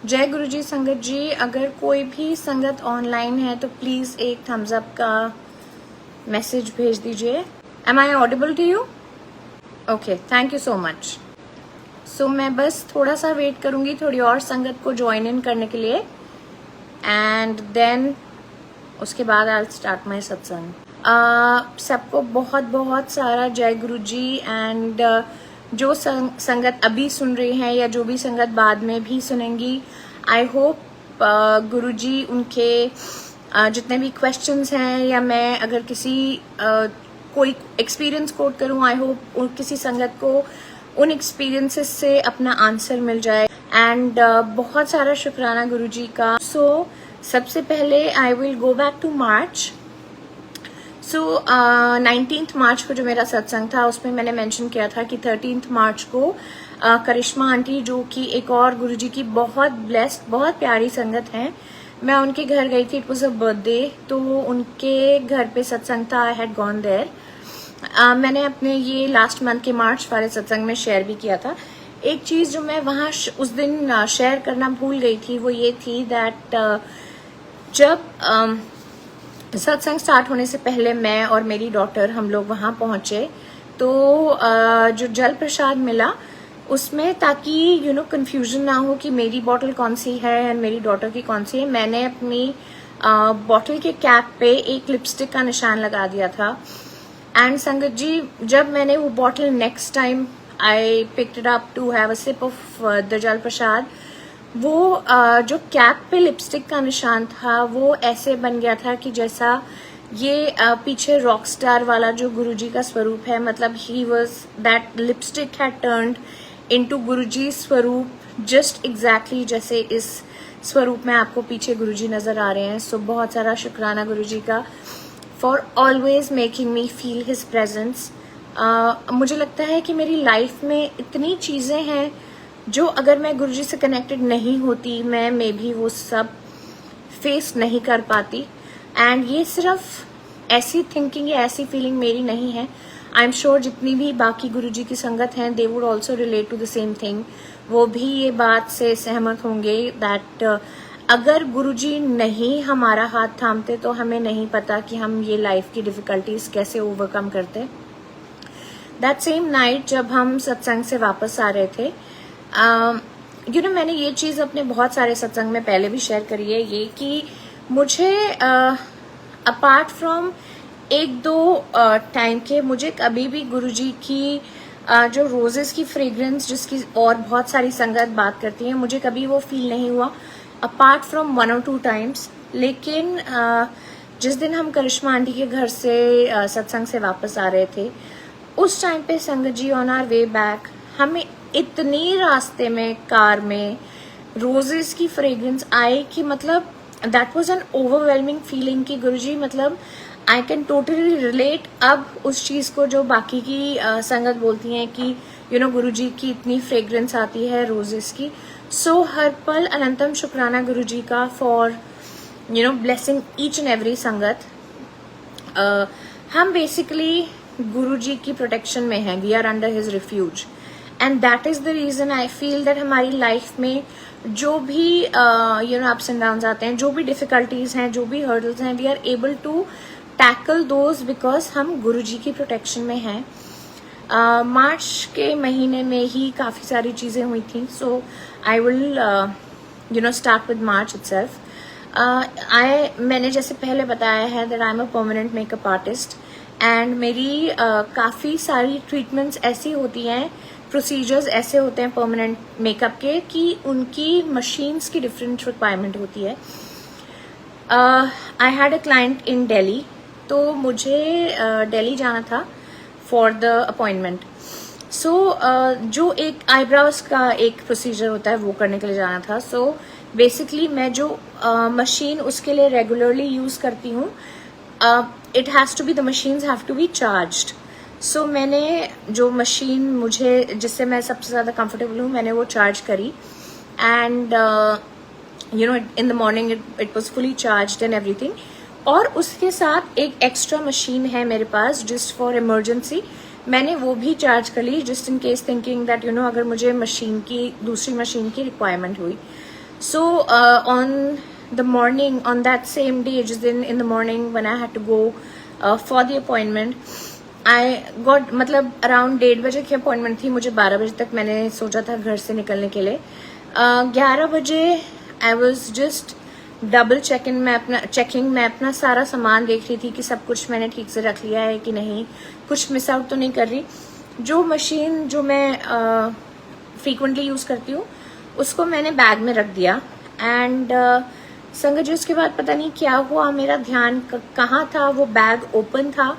जय गुरुजी संगत जी। अगर कोई भी संगत ऑनलाइन है तो प्लीज एक थम्स अप का मैसेज भेज दीजिए। Am I audible to you? Okay, thank you so much. So मैं बस थोड़ा सा वेट करूंगी थोड़ी और संगत को ज्वाइन इन करने के लिए, एंड देन उसके बाद आई विल स्टार्ट माई सत्संग। सबको बहुत बहुत सारा जय गुरुजी। एंड जो संगत अभी सुन रही हैं या जो भी संगत बाद में भी सुनेंगी, आई होप गुरुजी उनके जितने भी क्वेश्चंस हैं या मैं अगर किसी कोई एक्सपीरियंस कोट करूं, आई होप किसी संगत को उन एक्सपीरियंसेस से अपना आंसर मिल जाए। एंड बहुत सारा शुक्राना गुरुजी का। सो सबसे पहले I will go back to March. So 19 March को जो मेरा सत्संग था उसमें मैंने मेंशन किया था कि 13 मार्च को करिश्मा आंटी, जो कि एक और गुरुजी की बहुत ब्लेस्ड बहुत प्यारी संगत हैं, मैं उनके घर गई थी। इट वाज अ बर्थडे, तो उनके घर पे सत्संग था। I had gone there. मैंने अपने ये लास्ट मंथ के मार्च वाले सत्संग में शेयर भी किया था। एक चीज जो मैं वहाँ उस दिन शेयर करना भूल गई थी वो ये थी दैट जब सत्संग स्टार्ट होने से पहले मैं और मेरी डॉटर हम लोग वहां पहुंचे, तो जो जल प्रसाद मिला उसमें, ताकि कंफ्यूजन ना हो कि मेरी बॉटल कौन सी है और मेरी डॉटर की कौन सी है, मैंने अपनी बॉटल के कैप पे एक लिपस्टिक का निशान लगा दिया था। एंड संगत जी, जब मैंने वो bottle next time I picked it up to have a sip of the जल प्रसाद, वो जो कैप पे लिपस्टिक का निशान था वो ऐसे बन गया था कि जैसा ये पीछे रॉक स्टार वाला जो गुरुजी का स्वरूप है, मतलब ही was that lipstick had turned into Guruji स्वरूप, जस्ट एग्जैक्टली जैसे इस स्वरूप में आपको पीछे गुरुजी नजर आ रहे हैं। सो बहुत सारा शुक्राना गुरुजी का for always making me feel his presence. मुझे लगता है कि मेरी लाइफ में इतनी चीजें हैं जो अगर मैं गुरुजी से कनेक्टेड नहीं होती, मैं मे भी वो सब फेस नहीं कर पाती। एंड ये सिर्फ ऐसी थिंकिंग या ऐसी फीलिंग मेरी नहीं है, आई एम श्योर जितनी भी बाकी गुरुजी की संगत हैं, they would also relate to the same thing. वो भी ये बात से सहमत होंगे दैट अगर गुरुजी नहीं हमारा हाथ थामते तो हमें नहीं पता कि हम ये लाइफ की डिफिकल्टीज कैसे ओवरकम करते। दैट सेम नाइट जब हम सत्संग से वापस आ रहे थे, मैंने ये चीज अपने बहुत सारे सत्संग में पहले भी शेयर करी है, ये कि मुझे अपार्ट फ्रॉम एक दो टाइम के, मुझे कभी भी गुरुजी की जो रोजेस की फ्रेग्रेंस जिसकी और बहुत सारी संगत बात करती है, मुझे कभी वो फील नहीं हुआ अपार्ट फ्रॉम 1 or 2 टाइम्स। लेकिन जिस दिन हम करिश्मा आंटी के घर से सत्संग से वापस आ रहे थे, उस टाइम पे संगत जी ऑन आवर वे बैक हमें इतनी रास्ते में कार में रोजेस की फ्रेग्रेंस आई कि मतलब that was an overwhelming feeling कि गुरुजी, मतलब आई कैन टोटली रिलेट अब उस चीज को जो बाकी की संगत बोलती हैं कि गुरुजी की इतनी फ्रेग्रेंस आती है रोजेस की। सो हर पल अनंतम शुक्राना गुरुजी का for blessing each and every संगत। हम बेसिकली गुरुजी की प्रोटेक्शन में हैं, we are under his refuge, and that is the reason I feel that हमारी लाइफ में जो भी अप्स एंड डाउन्स आते हैं, जो भी डिफिकल्टीज हैं, जो भी हर्डल्स हैं, we are able to tackle those because हम गुरुजी की प्रोटेक्शन में हैं। मार्च के महीने में ही काफी सारी चीजें हुई थी। So I will start with March itself. मैंने जैसे पहले बताया है that I am a permanent makeup artist, and मेरी काफी सारी ट्रीटमेंट्स ऐसी होती हैं, प्रोसीजर्स ऐसे होते हैं परमानेंट मेकअप के कि उनकी मशीन्स की डिफरेंट रिक्वायरमेंट होती है। I had a client in Delhi, तो मुझे दिल्ली जाना था फॉर द अपॉइंटमेंट। सो जो एक आईब्राउज का एक प्रोसीजर होता है वो करने के लिए जाना था। सो बेसिकली मैं जो मशीन उसके लिए रेगुलरली यूज करती हूँ, it has to be, the machines have to be charged. So मैंने जो मशीन मुझे जिससे मैं सबसे ज्यादा कंफर्टेबल हूँ, मैंने वो चार्ज करी, and in the morning it was fully charged and everything. और उसके साथ एक एक्स्ट्रा मशीन है मेरे पास जस्ट फॉर इमरजेंसी, मैंने वो भी चार्ज कर ली just in case, thinking that अगर मुझे दूसरी मशीन की रिक्वायरमेंट हुई। So on the morning, on that same day, जिस दिन in the morning when I had to go for the appointment, I got मतलब around 1:30 बजे की अपॉइंटमेंट थी, मुझे 12 बजे तक मैंने सोचा था घर से निकलने के लिए. 11 बजे I was just double checking मैं अपना सारा सामान देख रही थी कि सब कुछ मैंने ठीक से रख लिया है कि नहीं, कुछ मिस आउट तो नहीं कर रही. जो मशीन जो मैं फ्रीक्वेंटली यूज़ करती हूँ उसको मैंने बैग में रख दिया. एंड संगत जी उसके बाद पता नहीं क्या हुआ, मेरा ध्यान कहाँ था, वो बैग ओपन था.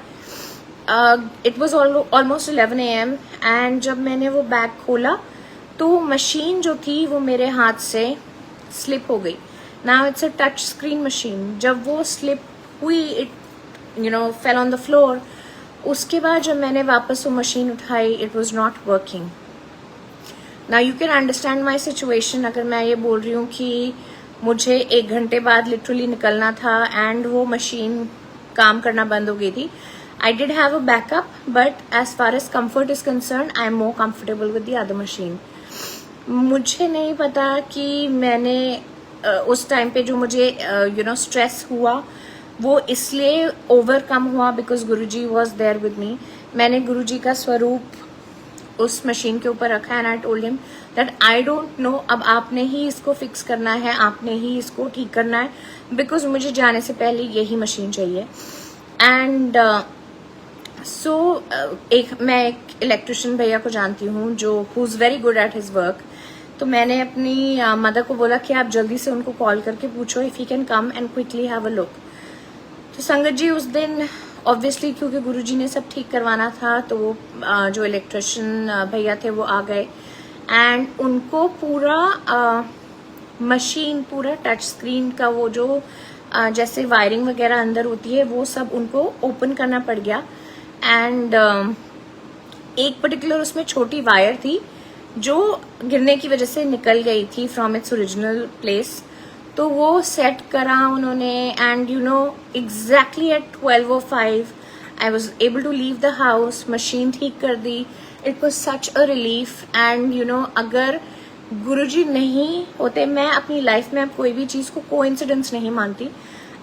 It was almost 11 AM and जब मैंने वो बैग खोला तो मशीन जो थी वो मेरे हाथ से स्लिप हो गई. Now it's a touch screen machine. जब वो स्लिप हुई, it fell on the floor. उसके बाद जब मैंने वापस वो मशीन उठाई, it was not working. Now you can understand my situation. अगर मैं ये बोल रही हूँ कि मुझे 1 घंटे बाद लिटरली निकलना था एंड वो मशीन काम करना बंद हो गई थी. I did have a backup, but as far as comfort is concerned, I am more comfortable with the other machine. मुझे नहीं पता कि मैंने उस टाइम पे जो मुझे स्ट्रेस हुआ वो इसलिए ओवरकम हुआ because Guruji was there with me. मैंने गुरुजी का स्वरूप उस मशीन के ऊपर रखा and I told him that I don't know, अब आपने ही इसको फिक्स करना है, आपने ही इसको ठीक करना है, बिकॉज मुझे जाने से पहले यही मशीन चाहिए. एंड मैं एक इलेक्ट्रिशियन भैया को जानती हूँ जो who is very good at his work. तो मैंने अपनी मदर को बोला कि आप जल्दी से उनको कॉल करके पूछो if he can come and quickly have a look. तो संगत जी उस दिन ऑब्वियसली क्योंकि गुरुजी ने सब ठीक करवाना था तो वो जो इलेक्ट्रिशियन भैया थे वो आ गए एंड उनको पूरा मशीन, पूरा टच स्क्रीन का वो जो जैसे वायरिंग वगैरह अंदर होती है वो सब उनको ओपन करना पड़ गया. एंड एक पर्टिकुलर उसमें छोटी वायर थी जो गिरने की वजह से निकल गई थी फ्रॉम इट्स ओरिजिनल प्लेस. तो वो सेट करा उन्होंने and exactly at 12:05 I was able to leave the house. Machine ठीक कर दी. It was such a relief. And अगर गुरुजी नहीं होते, मैं अपनी लाइफ में अब कोई भी चीज़ को कोइंसिडेंस नहीं मानती,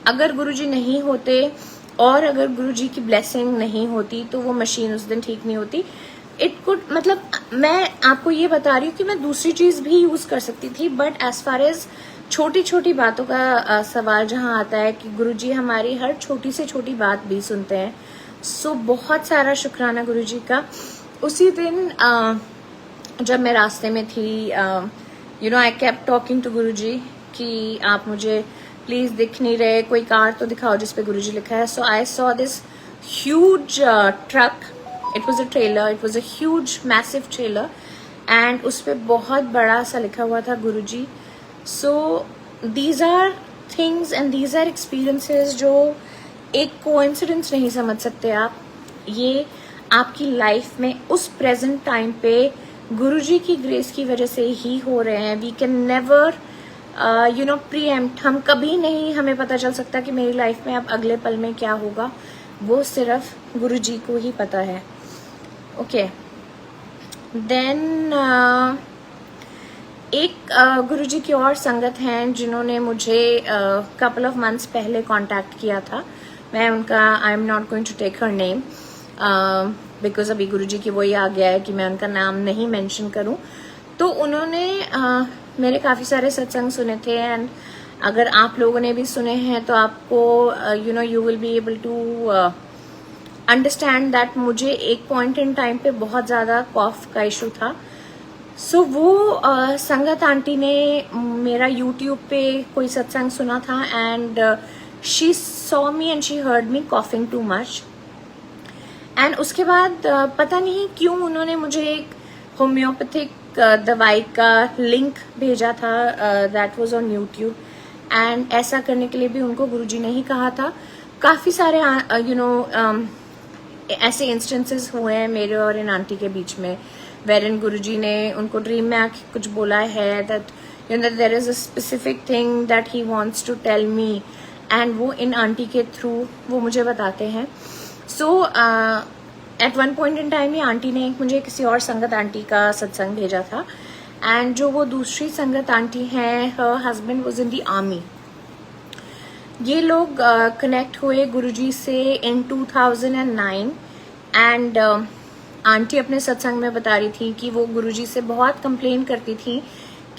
अगर गुरुजी नहीं होते और अगर गुरुजी की ब्लेसिंग नहीं होती तो वो मशीन उस दिन ठीक नहीं होती. इट कुड मतलब मैं आपको ये बता रही हूँ कि मैं दूसरी चीज़ भी यूज़ कर सकती थी, बट एज फार एज छोटी छोटी बातों का सवाल जहाँ आता है कि गुरुजी हमारी हर छोटी से छोटी बात भी सुनते हैं. सो बहुत सारा शुक्राना गुरुजी का. उसी दिन जब मैं रास्ते में थी, आई केप्ट टॉकिंग टू गुरुजी कि आप मुझे प्लीज दिख नहीं रहे, कोई कार तो दिखाओ जिसपे गुरुजी लिखा है. So I saw this huge truck. It was a trailer, it was a huge massive trailer and उस पर बहुत बड़ा सा लिखा हुआ था Guruji. So these are things and these are experiences जो एक कोइंसिडेंस नहीं समझ सकते आप. ये आपकी लाइफ में उस प्रेजेंट टाइम पे गुरुजी की ग्रेस की वजह से ही हो रहे हैं. We can never preempt. हम कभी नहीं, हमें पता चल सकता कि मेरी लाइफ में अब अगले पल में क्या होगा, वो सिर्फ गुरुजी को ही पता है. ओके देन एक गुरुजी की और संगत हैं जिन्होंने मुझे कपल ऑफ मंथ्स पहले कांटेक्ट किया था. मैं उनका, I am not going to take her name because अभी गुरुजी की वही आ गया है कि मैं उनका नाम नहीं मेंशन करूं. तो उन्होंने मेरे काफ़ी सारे सत्संग सुने थे एंड अगर आप लोगों ने भी सुने हैं तो आपको you will be able to understand that मुझे एक पॉइंट इन टाइम पे बहुत ज़्यादा कॉफ का इशू था. सो वो संगत आंटी ने मेरा यूट्यूब पे कोई सत्संग सुना था and she saw me and she heard me coughing too much. And उसके बाद पता नहीं क्यों उन्होंने मुझे एक होम्योपैथिक दवाई का लिंक भेजा था that was on YouTube. And ऐसा करने के लिए भी उनको गुरुजी ने ही कहा था. काफ़ी सारे ऐसे इंस्टेंसेस हुए हैं मेरे और इन आंटी के बीच में वेरिन गुरुजी ने उनको ड्रीम में आके कुछ बोला है that there is a specific thing that he wants to tell me and वो इन आंटी के थ्रू वो मुझे बताते हैं. So at one point in time ये आंटी ने मुझे किसी और संगत आंटी का सत्संग भेजा था एंड जो वो दूसरी संगत आंटी हैं, her husband was in the army. ये लोग कनेक्ट हुए गुरुजी से इन 2009 एंड आंटी अपने सत्संग में बता रही थी कि वो गुरुजी से बहुत कंप्लेन करती थी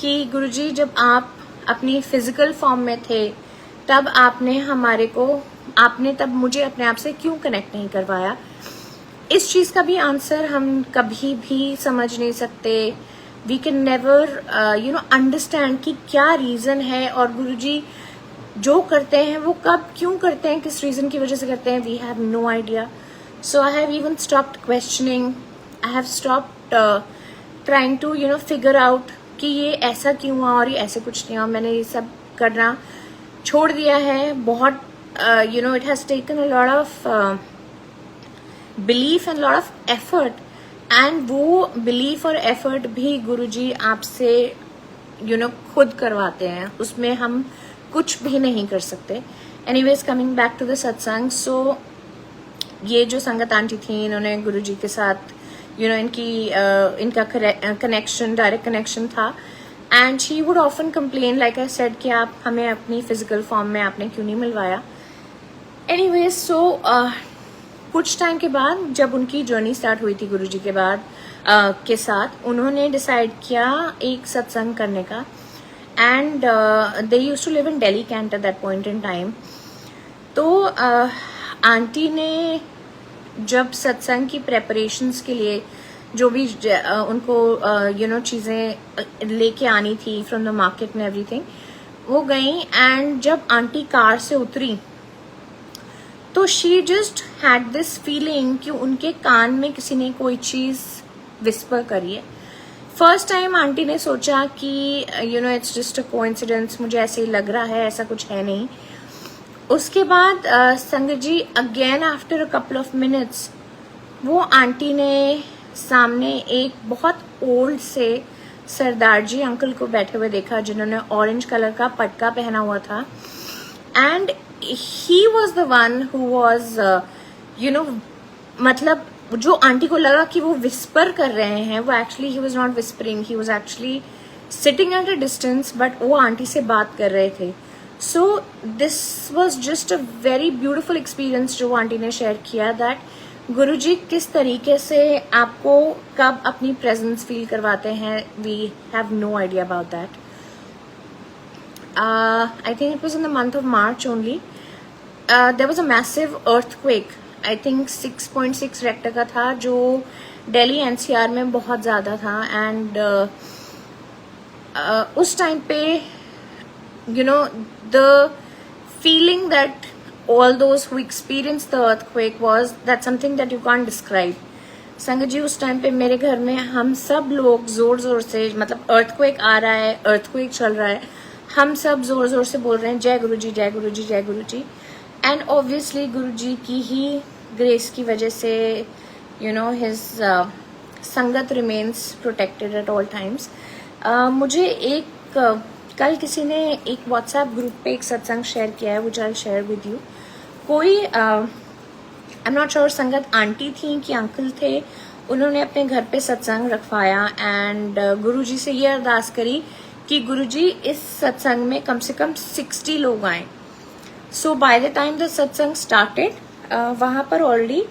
कि गुरुजी जब आप अपनी फिजिकल फॉर्म में थे तब आपने तब मुझे अपने आप से क्यों कनेक्ट नहीं करवाया। इस चीज का भी आंसर हम कभी भी समझ नहीं सकते। वी कैन नेवर अंडरस्टैंड कि क्या रीजन है और गुरुजी जो करते हैं वो कब क्यों करते हैं, किस रीजन की वजह से करते हैं। We have no idea. So I have even stopped questioning, I have stopped trying to figure out कि ये ऐसा क्यों हुआ और ये ऐसे कुछ नहीं हुआ। मैंने ये सब करना छोड़ दिया है। बहुत it has taken a lot of belief and lot of effort, and वो बिलीफ और एफर्ट भी गुरुजी आपसे खुद करवाते हैं, उसमें हम कुछ भी नहीं कर सकते। Anyways, coming back to the सत्संग, सो ये जो संगत आंटी थी, इन्होंने गुरुजी के साथ इनका कनेक्शन, डायरेक्ट कनेक्शन था। And she would often complain, like I said, कि आप हमें अपनी फिजिकल फॉर्म में आपने क्यों नहीं मिलवाया। एनीवेज, सो कुछ टाइम के बाद जब उनकी जर्नी स्टार्ट हुई थी गुरुजी के बाद के साथ, उन्होंने डिसाइड किया एक सत्संग करने का। And they used to live in Delhi Cantt at that point in time. तो आंटी ने जब सत्संग की प्रेपरेशंस के लिए जो भी उनको चीज़ें लेके आनी थी from the market and everything, वो गई। एंड जब आंटी कार से उतरी तो she just had this feeling कि उनके कान में किसी ने कोई चीज़ विस्पर करी है। फर्स्ट टाइम आंटी ने सोचा कि इट्स जस्ट अ कोइंसिडेंस, मुझे ऐसे ही लग रहा है, ऐसा कुछ है नहीं। उसके बाद Sangat ji again after a couple of minutes वो आंटी ने सामने एक बहुत ओल्ड से सरदार जी अंकल को बैठे हुए देखा, जिन्होंने ऑरेंज कलर का पटका पहना हुआ था। And he was the one who was मतलब जो आंटी को लगा कि वो विस्पर कर रहे हैं, वो actually he was not whispering, he was actually sitting at a distance, but वो आंटी से बात कर रहे थे। So this was just a very beautiful experience जो आंटी ने शेयर किया, दैट गुरुजी किस तरीके से आपको कब अपनी प्रेजेंस फील करवाते हैं। We have no idea about that. I think it was in the month of March only. There was a massive earthquake. I think 6.6 rector का था, जो दिल्ली NCR में बहुत ज़्यादा था। एंड उस टाइम पे the feeling that all those who experienced the earthquake was that something that you can't describe. संगत जी उस टाइम पे मेरे घर में हम सब लोग जोर जोर से, मतलब earthquake आ रहा है, earthquake चल रहा है, हम सब जोर जोर से बोल रहे हैं जय गुरु जी, जय गुरु जी, जय गुरु जी। एंड ऑब्वियसली गुरु जी की ही ग्रेस की वजह से हिज संगत remains protected at all times. मुझे एक कल किसी ने एक व्हाट्सएप ग्रुप पे एक सत्संग शेयर किया है, विच आई शेयर विद यू। कोई आई एम नॉट श्योर संगत आंटी थी कि अंकल थे, उन्होंने अपने घर पे सत्संग रखवाया एंड गुरुजी से ये अरदास करी कि गुरुजी इस सत्संग में कम से कम 60 लोग आए। सो बाय द टाइम द सत्संग स्टार्टेड, वहां पर ऑलरेडी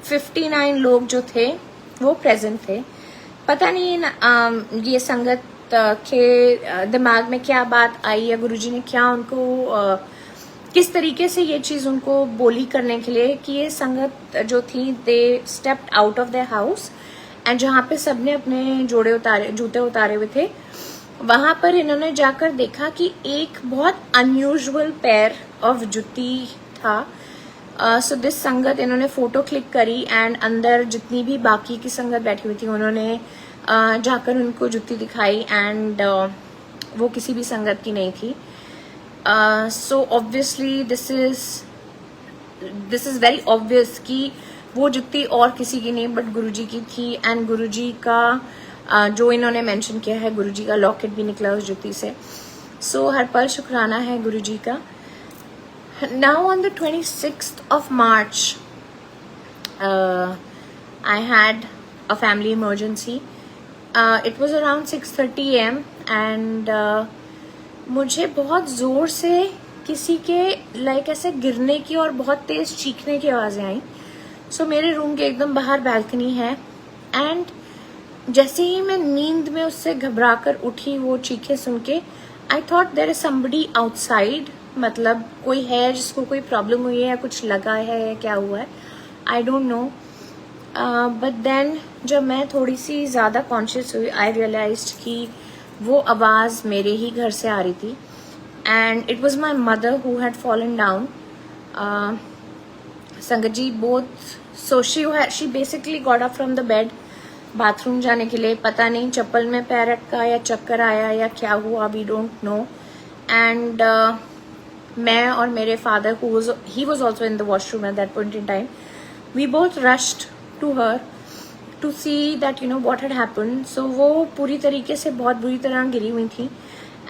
59 लोग जो थे वो प्रेजेंट थे। पता नहीं ये संगत के दिमाग में क्या बात आई या गुरुजी ने क्या उनको किस तरीके से ये चीज उनको बोली करने के लिए कि ये संगत जो थी they stepped out of their house, and जहाँ पे सबने अपने जूते उतारे हुए थे, वहां पर इन्होंने जाकर देखा कि एक बहुत अनयूजुअल पेयर ऑफ जूती था। सो दिस संगत, इन्होंने फोटो क्लिक करी एंड अंदर जितनी भी बाकी की संगत बैठी हुई थी उन्होंने जाकर उनको जूती दिखाई, एंड वो किसी भी संगत की नहीं थी। So obviously this is very obvious कि वो जूती और किसी की नहीं बट गुरुजी की थी। एंड गुरुजी का जो इन्होंने मेंशन किया है, गुरुजी का लॉकेट भी निकला उस जूती से। सो हर पल शुक्राना है गुरुजी का। Now on the 26th of March, I had a family emergency it was around 6:30 AM and मुझे बहुत ज़ोर से किसी के लाइक ऐसे गिरने की और बहुत तेज़ चीखने की आवाज़ें आई. सो मेरे रूम के एकदम बाहर बैल्कनी है एंड जैसे ही मैं नींद में उससे घबरा कर उठी वो चीखे सुन के, I thought there is somebody outside, मतलब कोई है जिसको कोई प्रॉब्लम हुई है या कुछ लगा है या क्या हुआ है, I don't know. But then जब मैं थोड़ी सी ज़्यादा कॉन्शियस हुई, आई रियलाइज्ड कि वो आवाज़ मेरे ही घर से आ रही थी and it was my mother who had fallen down. Sangat ji both so she basically got up from the bed bathroom जाने के लिए. पता नहीं चप्पल में पैर अटका या चक्कर आया या क्या हुआ, वी डोंट नो. एंड मैं और मेरे father he was also in the washroom at that point in time, we both rushed to her to see that you know what had happened. So वो पूरी तरीके से बहुत बुरी तरह गिरी हुई थी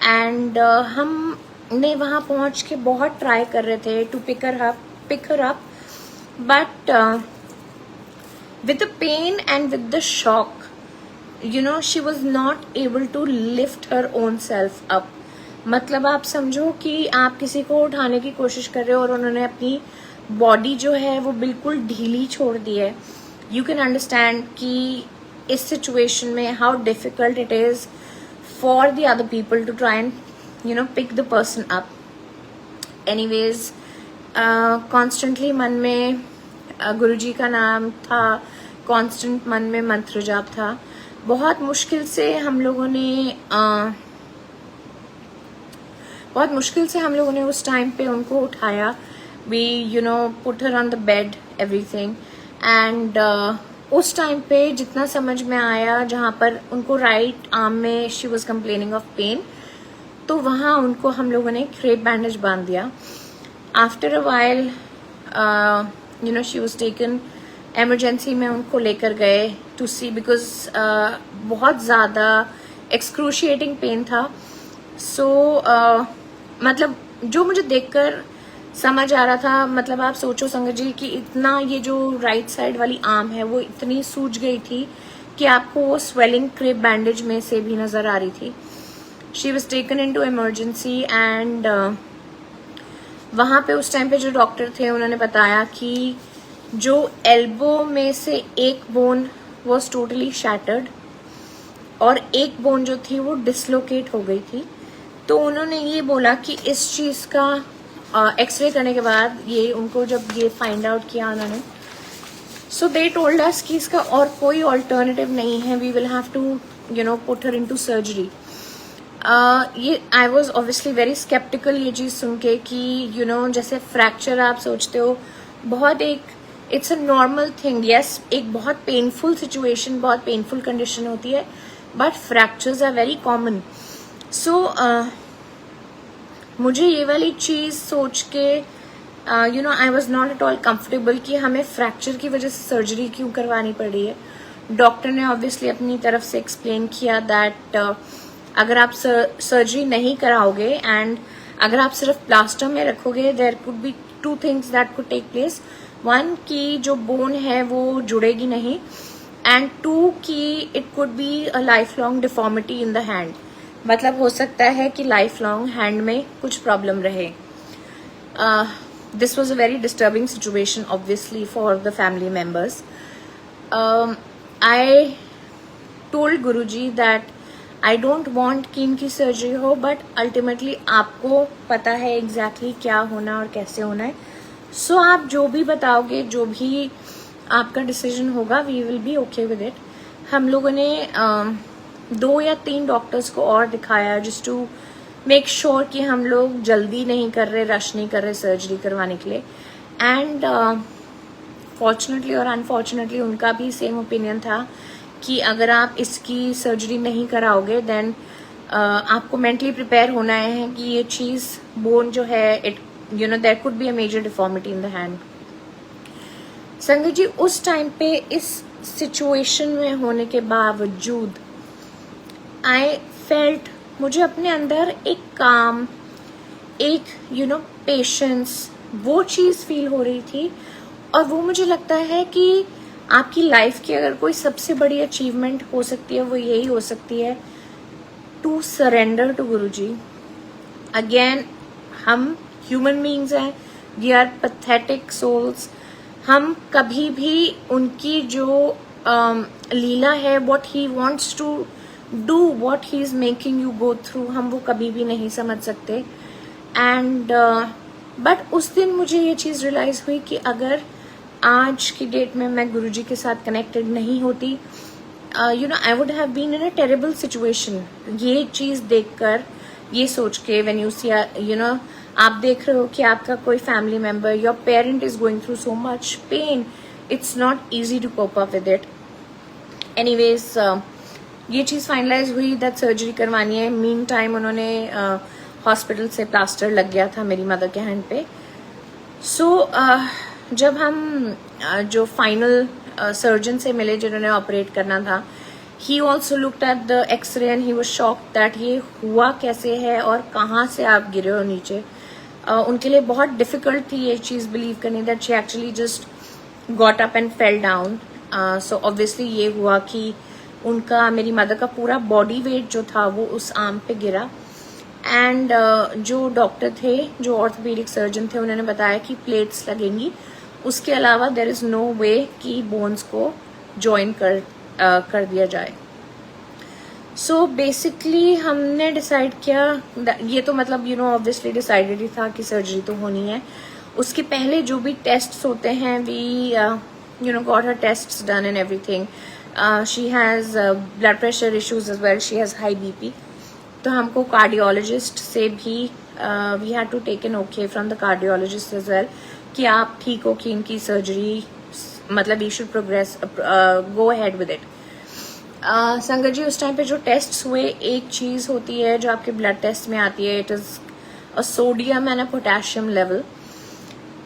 एंड हमने वहाँ पहुँच के बहुत ट्राई कर रहे थे to pick her up but with the pain and with the shock, you know, she was not able to lift her own self up. मतलब आप समझो कि आप किसी को उठाने की कोशिश कर रहे हो और उन्होंने अपनी बॉडी जो है वो बिल्कुल ढीली छोड़ दी है. यू कैन अंडरस्टैंड कि इस सिचुएशन में how difficult it is for the other people to try and you know pick the person up. Anyways constantly मन में गुरुजी का नाम था, कॉन्स्टेंट मन में मंत्र जाप था. बहुत मुश्किल से हम लोगों ने उस टाइम पे उनको उठाया. We you know put her on the bed everything and उस टाइम पे जितना समझ में आया, जहाँ पर उनको राइट आर्म में she was complaining of pain, तो वहाँ उनको हम लोगों ने क्रेप बैंडेज बांध दिया. After a while you know she was taken, emergency में उनको लेकर गए टू सी बिकॉज बहुत ज़्यादा एक्सक्रूशिएटिंग पेन था. सो मतलब जो मुझे देखकर समझ आ रहा था, मतलब आप सोचो संगत जी कि इतना ये जो राइट साइड वाली आर्म है वो इतनी सूज गई थी कि आपको वो स्वेलिंग क्रेप बैंडेज में से भी नज़र आ रही थी. She was taken in to emergency and वहाँ पे उस टाइम पे जो डॉक्टर थे उन्होंने बताया कि जो एल्बो में से एक बोन वॉज टोटली शैटर्ड और एक बोन जो थी वो डिसलोकेट हो गई थी. तो उन्होंने ये बोला कि इस चीज़ का एक्सरे करने के बाद ये उनको जब ये फाइंड आउट किया उन्होंने, सो दे टोल्ड अस कि इसका और कोई ऑल्टरनेटिव नहीं है, we will have to you know put her into surgery. ये I was obviously very sceptical ये चीज़ सुन के कि यू नो जैसे फ्रैक्चर आप सोचते हो बहुत एक it's a normal thing. Yes, एक बहुत पेनफुल सिचुएशन, बहुत पेनफुल कंडीशन होती है, but fractures are very common. So मुझे ये वाली चीज़ सोच के you know I was not at all comfortable कि हमें फ्रैक्चर की वजह से सर्जरी क्यों करवानी पड़ी है. डॉक्टर ने ऑब्वियसली अपनी तरफ से एक्सप्लेन किया दैट अगर आप सर्जरी नहीं कराओगे एंड अगर आप सिर्फ प्लास्टर में रखोगे, there could be two things that could take place. One, कि जो बोन है वो जुड़ेगी नहीं, एंड टू कि it could be a life long deformity in the hand. मतलब हो सकता है कि लाइफ लॉन्ग हैंड में कुछ प्रॉब्लम रहे. This was a very disturbing situation obviously for the family members. I told Guruji that I don't want कि इनकी सर्जरी हो, बट अल्टीमेटली आपको पता है एग्जैक्टली क्या होना और कैसे होना है. सो आप जो भी बताओगे, जो भी आपका डिसीजन होगा, we will be okay with it. हम लोगों ने 2 या 3 डॉक्टर्स को और दिखाया जस्ट टू मेक श्योर कि हम लोग जल्दी नहीं कर रहे, रश नहीं कर रहे सर्जरी करवाने के लिए. एंड फॉर्चुनेटली और अनफॉर्चुनेटली उनका भी सेम ओपिनियन था कि अगर आप इसकी सर्जरी नहीं कराओगे देन आपको मेंटली प्रिपेयर होना है कि ये चीज़ बोन जो है it you know there could be a major deformity in the hand. संगत जी उस टाइम पे इस सिचुएशन में होने के बावजूद आई फेल्ट, मुझे अपने अंदर एक काम, एक यू नो पेशेंस, वो चीज़ फील हो रही थी. और वो मुझे लगता है कि आपकी लाइफ की अगर कोई सबसे बड़ी अचीवमेंट हो सकती है वो यही हो सकती है, to surrender to Guruji. Again, हम ह्यूमन बीइंग्स हैं, वी आर पैथेटिक सोल्स। हम कभी भी उनकी जो लीला है, what he wants to do, what he is making you go through, हम वो कभी भी नहीं समझ सकते। एंड बट उस दिन मुझे ये चीज़ रियलाइज हुई कि अगर आज की डेट में मैं गुरुजी के साथ कनेक्टेड नहीं होती, you know, I would have been in a terrible situation. ये चीज़ देखकर, ये सोच के, when you see, you know, आप देख रहे हो कि आपका कोई family member, your parent is going through so much pain, it's not easy to cope up with it. Anyways, ये चीज़ फाइनलाइज हुई दैट सर्जरी करवानी है। मीन टाइम उन्होंने हॉस्पिटल से प्लास्टर लग गया था मेरी मदर के हैंड पे। सो जब हम जो फाइनल सर्जन से मिले जिन्होंने ऑपरेट करना था, he also looked at the x ray and he was shocked that ये हुआ कैसे है और कहाँ से आप गिरे हो नीचे। उनके लिए बहुत डिफिकल्ट थी ये चीज़ बिलीव करनी that she actually just got up and fell down. So obviously ये हुआ कि उनका, मेरी मदर का पूरा बॉडी वेट जो था वो उस आर्म पे गिरा। एंड जो डॉक्टर थे, जो ऑर्थोपेडिक सर्जन थे, उन्होंने बताया कि प्लेट्स लगेंगी, उसके अलावा देयर इज़ नो वे कि बोन्स को जॉइन कर दिया जाए। सो बेसिकली हमने डिसाइड किया, ये तो मतलब यू नो ऑब्वियसली डिसाइडेड ही था कि सर्जरी तो होनी है। उसके पहले जो भी टेस्ट्स होते हैं, we you know got her tests done and everything. She has blood pressure issues as well, she has high BP. तो हमको कार्डियोलॉजिस्ट से भी we had to take an okay from the cardiologist as well कि आप ठीक हो कि इनकी सर्जरी, मतलब you should progress, go ahead with it. संगत जी, उस टाइम पे जो टेस्ट्स हुए, एक चीज़ होती है जो आपके ब्लड टेस्ट में आती है, it is a sodium and a potassium level.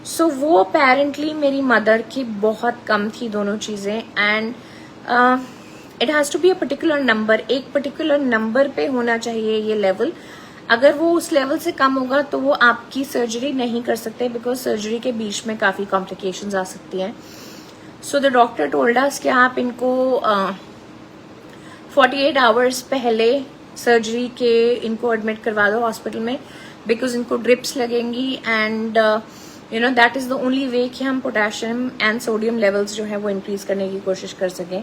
So वो अपेरेंटली मेरी मदर की बहुत कम थी दोनों चीज़ें। And it has to be a particular number, एक पर्टिकुलर नंबर पे होना चाहिए ये लेवल। अगर वो उस लेवल से कम होगा तो वो आपकी सर्जरी नहीं कर सकते, बिकॉज सर्जरी के बीच में काफ़ी कॉम्प्लिकेशंस आ सकती हैं। So the doctor told us कि आप इनको 48 आवर्स पहले सर्जरी के इनको एडमिट करवा दो हॉस्पिटल में, बिकॉज इनको ड्रिप्स लगेंगी। And you know that is the only way कि हम पोटेशियम एंड सोडियम लेवल्स जो है वो इंक्रीज करने की कोशिश कर सकें।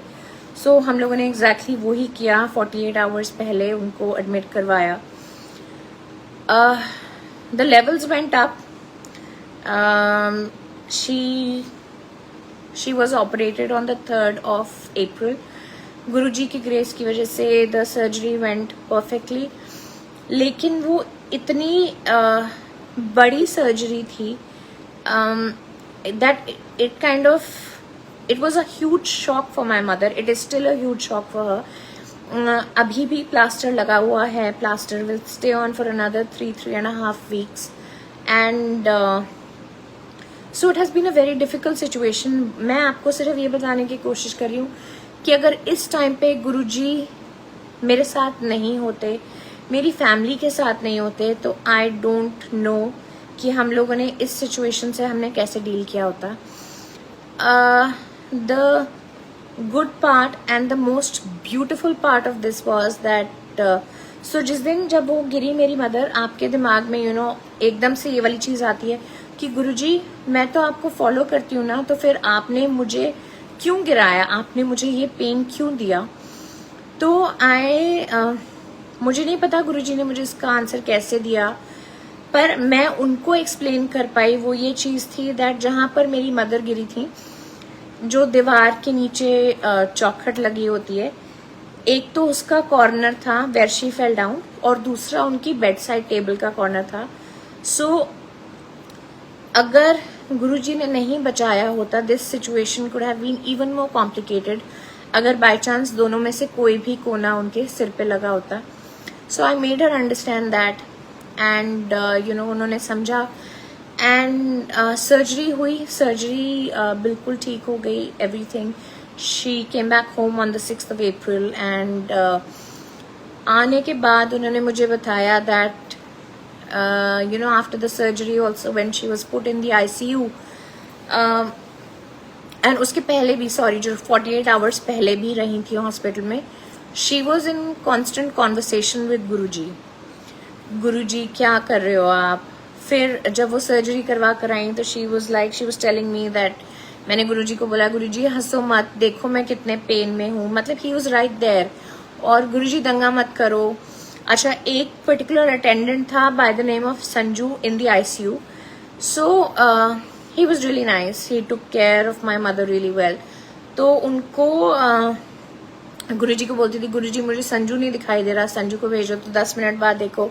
सो हम लोगों ने एग्जैक्टली वही किया, 48 आवर्स पहले उनको एडमिट करवाया। The levels went up. She was operated on the 3rd of April। गुरुजी की ग्रेस की वजह से द सर्जरी वेंट परफेक्टली। लेकिन वो इतनी बड़ी सर्जरी थी that it kind of, it was a huge shock for my mother, it is still a huge shock for her. अभी भी प्लास्टर लगा हुआ है, plaster will stay on for another 3.5 weeks। And so it has been a very difficult situation. मैं आपको सिर्फ ये बताने की कोशिश कर रही हूँ कि अगर इस टाइम पे गुरुजी मेरे साथ नहीं होते, मेरी फैमिली के साथ नहीं होते, तो आई डोंट नो कि हम लोगों ने इस सिचुएशन से हमने कैसे डील किया होता। The good part and the most beautiful part of this was that so जिस दिन जब वो गिरी मेरी मदर, आपके दिमाग में यू नो एकदम से ये वाली चीज़ आती है कि गुरुजी मैं तो आपको फॉलो करती हूँ ना, तो फिर आपने मुझे क्यों गिराया, आपने मुझे ये पेन क्यों दिया। तो मुझे नहीं पता गुरुजी ने मुझे इसका आंसर कैसे दिया, पर मैं उनको एक्सप्लेन कर पाई। वो ये चीज़ थी दैट जहाँ पर मेरी मदर गिरी थी, जो दीवार के नीचे चौखट लगी होती है, एक तो उसका कॉर्नर था वेयर शी फेल डाउन, और दूसरा उनकी बेड साइड टेबल का कॉर्नर था। सो अगर गुरुजी ने नहीं बचाया होता, this situation could have been even more complicated, अगर बाय चांस दोनों में से कोई भी कोना उनके सिर पे लगा होता। So I made her understand that and you know उन्होंने समझा। एंड सर्जरी हुई, सर्जरी बिल्कुल ठीक हो गई, everything. She came back home on the 6th of April। And आने के बाद उन्होंने मुझे बताया that you know after the surgery also when she was put in the ICU, and उसके पहले भी, सॉरी, जो 48 आवर्स पहले भी रही थी हॉस्पिटल में, she was in constant conversation with Guruji. Guruji क्या कर रहे हो आप? फिर जब वो सर्जरी करवा कर आई तो she was telling me that, मैंने गुरुजी को बोला, गुरुजी हंसो मत, देखो मैं कितने पेन में हूँ, मतलब ही वॉज राइट देयर, और गुरुजी दंगा मत करो। अच्छा, एक पर्टिकुलर अटेंडेंट था by the name of Sanju in the ICU, so he was really nice, he took care of my mother really well. तो उनको गुरुजी को बोलती थी, गुरुजी मुझे संजू नहीं दिखाई दे रहा, संजू को भेजो, तो 10 मिनट बाद देखो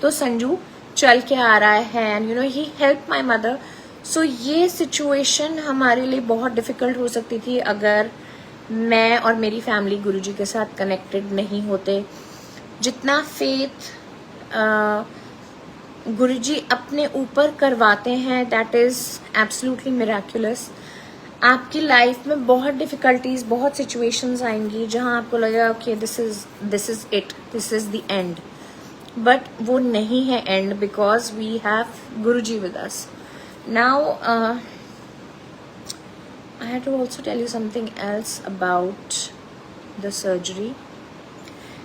तो संजू चल के आ रहा है, and you know he help my mother. So ये सिचुएशन हमारे लिए बहुत डिफिकल्ट हो सकती थी अगर मैं और मेरी फैमिली गुरुजी के साथ कनेक्टेड नहीं होते। जितना फेथ गुरुजी अपने ऊपर करवाते हैं, दैट इज एब्सोल्युटली मिराक्युलस। आपकी लाइफ में बहुत डिफिकल्टीज, बहुत सिचुएशंस आएंगी जहां आपको लगेगा okay this is it, this is the end, but वो नहीं है end, because we have Guruji with us. Now I had to also tell you something else about the surgery.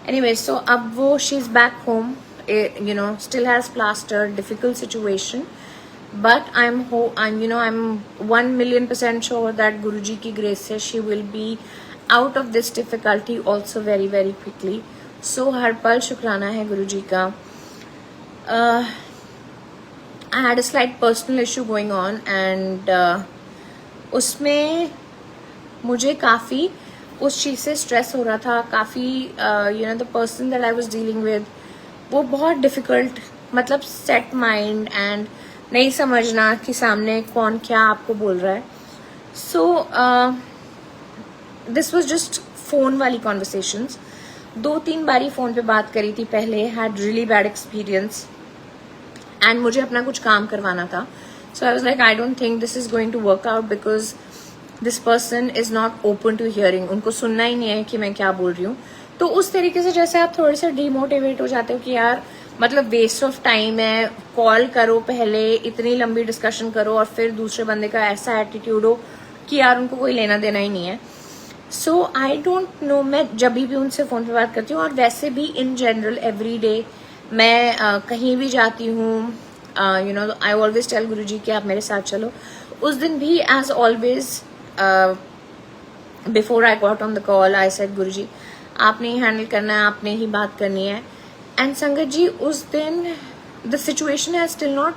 Anyway, so अब वो she's back home, you know, still has plaster, difficult situation, but I'm 1,000,000% sure that Guruji की grace से she will be out of this difficulty also very very quickly. So हर पल शुक्राना है गुरुजी का। I had a slight personal issue going on, and उसमें मुझे काफ़ी उस चीज़ से स्ट्रेस हो रहा था, काफ़ी you know the person that I was dealing with, वो बहुत डिफ़िकल्ट, मतलब सेट माइंड एंड नहीं समझना कि सामने कौन क्या आपको बोल रहा है। So this was just phone वाली कॉन्वर्सेशंस, 2-3 बारी फ़ोन पे बात करी थी पहले, had really bad experience, and मुझे अपना कुछ काम करवाना था। So I was like, I don't think this is going to work out because this person is not open to hearing. उनको सुनना ही नहीं है कि मैं क्या बोल रही हूँ। तो उस तरीके से जैसे आप थोड़े से डिमोटिवेट हो जाते हो कि यार मतलब वेस्ट ऑफ टाइम है, कॉल करो पहले, इतनी लंबी डिस्कशन करो, और फिर दूसरे बंदे का ऐसा एटीट्यूड हो कि यार उनको कोई लेना देना ही नहीं है। सो आई डोंट नो, मैं जब भी उनसे फ़ोन पे बात करती हूँ, और वैसे भी इन जनरल एवरी डे मैं कहीं भी जाती हूँ, you know I always tell Guruji कि आप मेरे साथ चलो। उस दिन भी as always before I got on the call I said, Guruji आपने ही हैंडल करना है, आपने ही बात करनी है। एंड संगत जी, उस दिन द सिचुएशन है स्टिल नॉट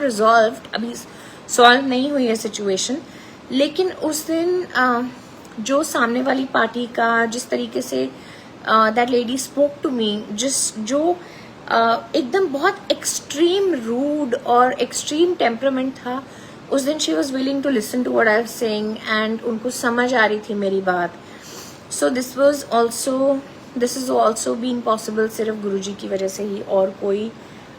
रिजॉल्व्ड, अभी सॉल्व नहीं हुई है सिचुएशन, लेकिन उस दिन जो सामने वाली पार्टी का जिस तरीके से that lady spoke to me, जो एकदम बहुत एक्सट्रीम रूड और एक्सट्रीम टेम्परामेंट था, उस दिन she was willing to listen to what I was saying, and उनको समझ आ रही थी मेरी बात। So this is also been possible सिर्फ गुरुजी की वजह से ही, और कोई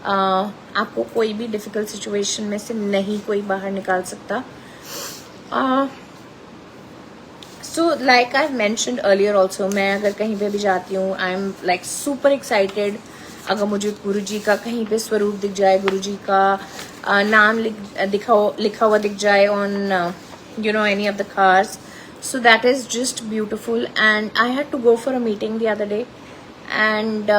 आपको कोई भी डिफिकल्ट सिचुएशन में से नहीं कोई बाहर निकाल सकता। So like I mentioned earlier also, मैं अगर कहीं पे भी जाती हूँ, I am like super excited अगर मुझे गुरुजी का कहीं पे स्वरूप दिख जाए, गुरुजी का नाम लिखा हुआ दिख जाए on you know any of the cars, so that is just beautiful. And I had to go for a meeting the other day, and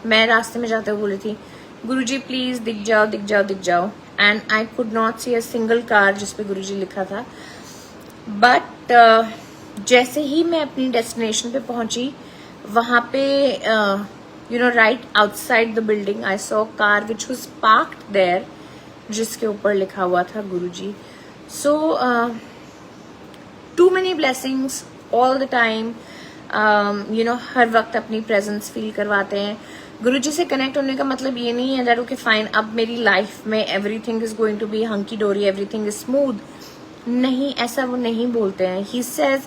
मैं रास्ते में जाते हुए बोली थी, गुरुजी प्लीज दिख जाओ दिख जाओ दिख जाओ, and I could not see a single car जिसपे गुरुजी लिखा था। बट जैसे ही मैं अपनी डेस्टिनेशन पे पहुंची, वहां पे you know right outside the building I saw a car which was parked there जिसके ऊपर लिखा हुआ था गुरुजी। So too many blessings all the time, you know हर वक्त अपनी presence feel करवाते हैं। गुरुजी से कनेक्ट होने का मतलब ये नहीं है that okay fine अब मेरी लाइफ में everything is going to be hunky dory, everything is smooth, नहीं, ऐसा वो नहीं बोलते हैं। He says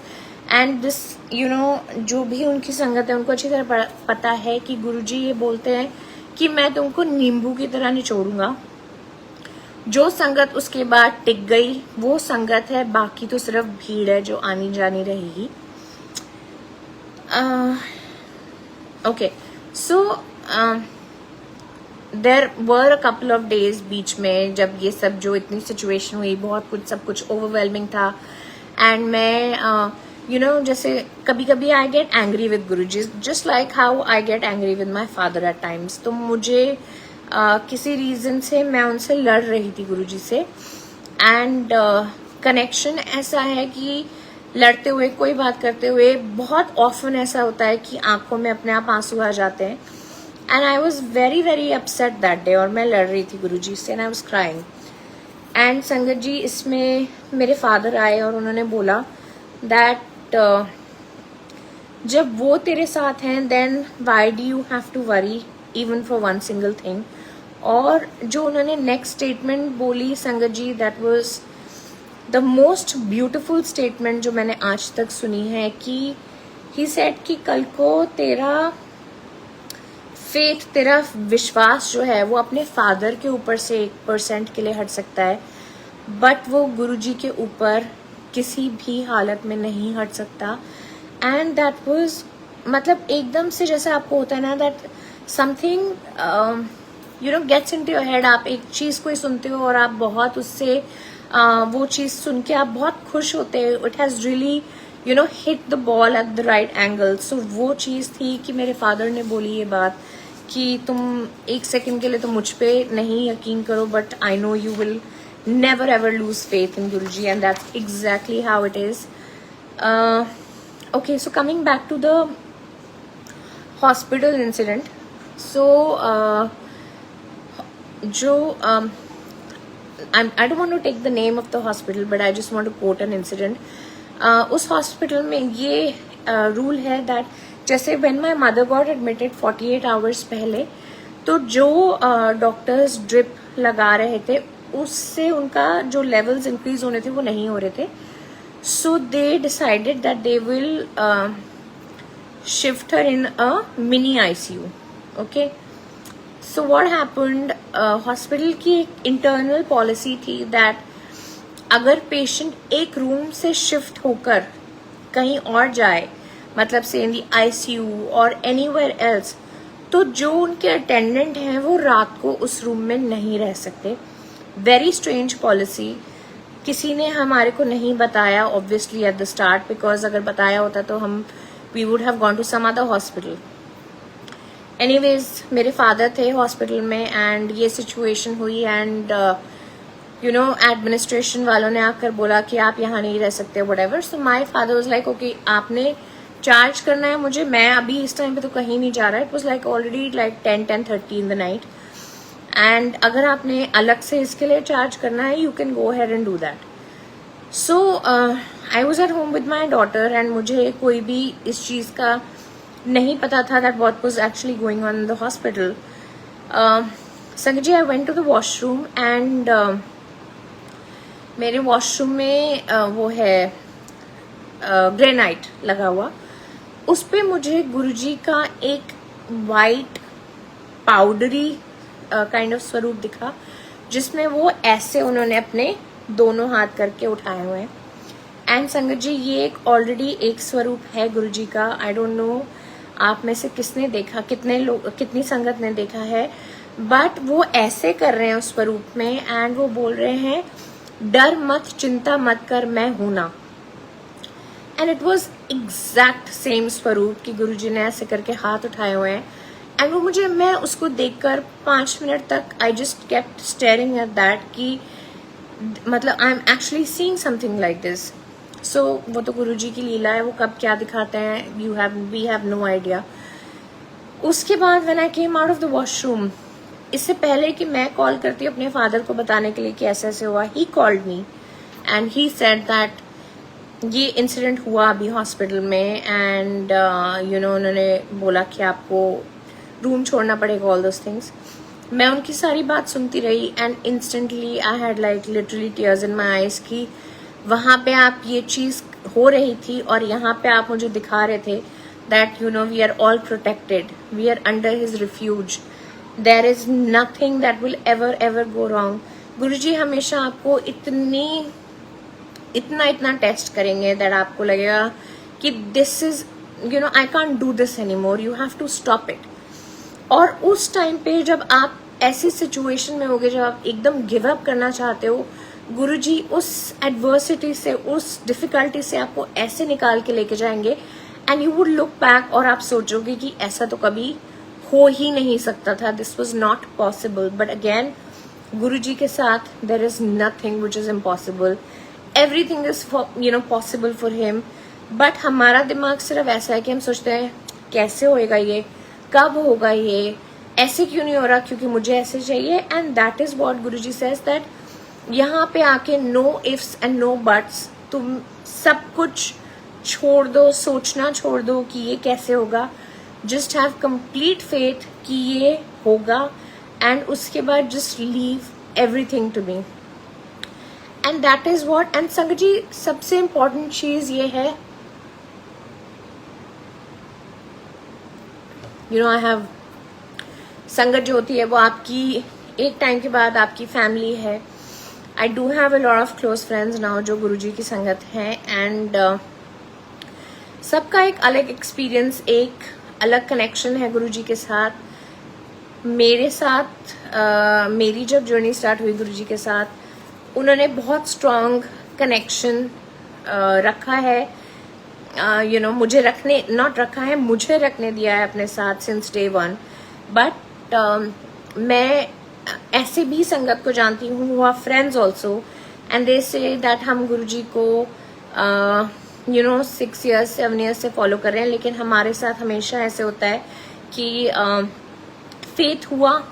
and this you know जो भी उनकी संगत है उनको अच्छी तरह पता है कि गुरुजी ये बोलते हैं कि मैं तुमको नींबू की तरह निचोड़ूंगा। जो संगत उसके बाद टिक गई वो संगत है, बाकी तो सिर्फ भीड़ है जो आनी जानी रहेगी। Okay, so there were a couple of days बीच में जब ये सब जो इतनी सिचुएशन हुई, बहुत कुछ सब कुछ ओवरवेलमिंग था, एंड मैं जैसे कभी कभी I get angry with Guruji, just like how I get angry with my father eight times. तो मुझे किसी रीजन से मैं उनसे लड़ रही थी गुरुजी से, एंड कनेक्शन ऐसा है कि लड़ते हुए, कोई बात करते हुए बहुत ऑफन ऐसा होता है कि आंखों में अपने आप आंसू आ जाते हैं। And I was very very upset that day, और मैं लड़ रही थी गुरुजी से, and I was crying. And संगत जी, इसमें मेरे फादर आए और उन्होंने बोला दैट जब वो तेरे साथ हैं then why do you have to worry even for one single thing. और जो उन्होंने नेक्स्ट स्टेटमेंट बोली Sangat ji, that was the most beautiful statement जो मैंने आज तक सुनी है, कि ही सेड कि कल को तेरा फेथ, तेरा विश्वास जो है वो अपने फादर के ऊपर से 1% के लिए हट सकता है, बट वो गुरुजी के ऊपर किसी भी हालत में नहीं हट सकता। एंड दैट वाज मतलब एकदम से जैसे आपको होता है ना, that something gets into your head. आप एक चीज को ही सुनते हो और आप बहुत उससे वो चीज सुन के आप बहुत खुश होते हो। It has really hit the ball at the right angle. So वो चीज थी कि मेरे फादर ने बोली ये बात कि तुम एक सेकंड के लिए तो मुझ पे नहीं यकीन करो, but I know you will never ever lose faith in Guruji, and that's exactly how it is. Okay, so coming back to the hospital incident. So I don't want to take the name of the hospital, but I just want to quote an incident. उस hospital में ये rule है that जैसे when my mother got admitted 48 hours पहले, तो जो doctors drip लगा रहे थे उससे उनका जो लेवल्स इंक्रीज होने थे वो नहीं हो रहे थे। So they decided that they will shift her in a mini ICU. Okay, so what happened, hospital की एक इंटरनल पॉलिसी थी दैट अगर पेशेंट एक रूम से शिफ्ट होकर कहीं और जाए, मतलब से इन दी आईसीयू और एनीवेयर एल्स, तो जो उनके अटेंडेंट हैं वो रात को उस रूम में नहीं रह सकते। Very strange policy. किसी ने हमारे को नहीं बताया obviously at the start, because अगर बताया होता तो हम we would have gone to some other hospital. Anyways, मेरे फादर थे हॉस्पिटल में एंड ये सिचुएशन हुई, एंड एडमिनिस्ट्रेशन वालों ने आकर बोला कि आप यहाँ नहीं रह सकते whatever. So my father was like okay, आपने चार्ज करना है मुझे, मैं अभी इस टाइम पे तो कहीं नहीं जा रहा है। It was like already like 10:30 in the night, and अगर आपने अलग से इसके लिए चार्ज करना है you can go ahead and do that. So I was at home with my daughter, and मुझे कोई भी इस चीज़ का नहीं पता था that what was actually going on in the hospital. Sanjay ji, I went to the washroom, and मेरे वॉशरूम में वो है ग्रेनाइट लगा हुआ, उस पे मुझे गुरुजी का एक वाइट पाउडरी काइंड ऑफ स्वरूप दिखा, जिसमें वो ऐसे उन्होंने अपने दोनों हाथ करके उठाए हुए हैं। एंड संगत जी, ये एक ऑलरेडी एक स्वरूप है गुरुजी का। आई डोंट नो आप में से किसने देखा, कितने लोग, कितनी संगत ने देखा है, बट वो ऐसे कर रहे हैं उस स्वरूप में, एंड वो बोल रहे हैं डर मत, चिंता मत कर, मैं हूं ना। And it was exact same स्वरूप कि गुरुजी ने ऐसे करके हाथ उठाए हुए हैं। एंड वो मुझे, मैं उसको देखकर 5 मिनट तक I just kept staring at that कि मतलब I am actually seeing something like this. So वो तो गुरुजी की लीला है, वो कब क्या दिखाते हैं वी हैव नो आइडिया। उसके बाद when I came out of the washroom, इससे पहले कि मैं कॉल करती अपने फादर को बताने के लिए कि ऐसे ऐसे हुआ, he called me and he said that ये इंसिडेंट हुआ अभी हॉस्पिटल में, एंड उन्होंने बोला कि आपको रूम छोड़ना पड़ेगा, ऑल दोस थिंग्स। मैं उनकी सारी बात सुनती रही, and instantly I had like literally tears in my eyes कि वहाँ पे आप ये चीज़ हो रही थी और यहाँ पे आप मुझे दिखा रहे थे that we are all protected, we are under his refuge, there is nothing that will ever ever go wrong. Guruji हमेशा आपको इतना टेस्ट करेंगे दैट आपको लगेगा कि this is I can't do this any more, you have to stop it. और उस time पे जब आप ऐसी सिचुएशन में होगे जब आप एकदम गिव अप करना चाहते हो, गुरुजी उस एडवर्सिटी से, उस डिफिकल्टी से आपको ऐसे निकाल के लेके जाएंगे and you would look back और आप सोचोगे कि ऐसा तो कभी हो ही नहीं सकता था, this was not possible. But again Guruji के साथ there is nothing which is impossible, everything is possible for him. But हमारा दिमाग सिर्फ ऐसा है कि हम सोचते हैं कैसे होएगा ये, कब होगा ये, ऐसे क्यों नहीं हो रहा, क्योंकि मुझे ऐसे चाहिए। And that is what Guruji says that यहाँ पे आके no ifs and no buts, तुम सब कुछ छोड़ दो, सोचना छोड़ दो कि ये कैसे होगा, जस्ट हैव कंप्लीट फेथ कि ये होगा एंड उसके बाद just leave everything to me. And that is what. And संगत जी सबसे इम्पोर्टेंट चीज ये है, आई हैव, संगत जो होती है वो आपकी एक टाइम के बाद आपकी फैमिली है। I do have a lot of close friends now जो गुरुजी की संगत है एंड सबका एक अलग एक्सपीरियंस, एक अलग कनेक्शन है गुरुजी के साथ। मेरे साथ मेरी जब जर्नी स्टार्ट हुई गुरुजी के साथ, उन्होंने बहुत स्ट्रॉन्ग कनेक्शन रखा है, मुझे मुझे रखने दिया है अपने साथ सिंस डे वन। बट मैं ऐसे भी संगत को जानती हूँ who are friends also and they say that हम गुरुजी को 6 years 7 years से फॉलो कर रहे हैं, लेकिन हमारे साथ हमेशा ऐसे होता है कि फेथ हुआ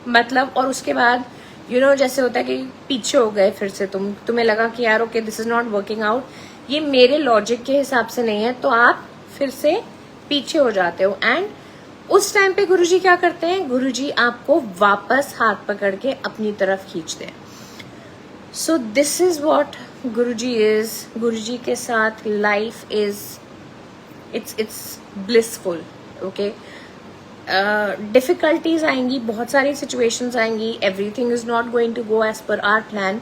मतलब, और उसके बाद जैसे होता है कि पीछे हो गए फिर से, तुम्हें लगा कि यार okay this is not working out, ये मेरे लॉजिक के हिसाब से नहीं है, तो आप फिर से पीछे हो जाते हो। एंड उस टाइम पे गुरुजी क्या करते हैं, गुरुजी आपको वापस हाथ पकड़ के अपनी तरफ खींचते हैं। So this is what Guruji is. Guruji के साथ life is it's blissful. Okay, difficulties आएंगी, बहुत सारी सिचुएशंस आएंगी, everything is not going to go as per our plan,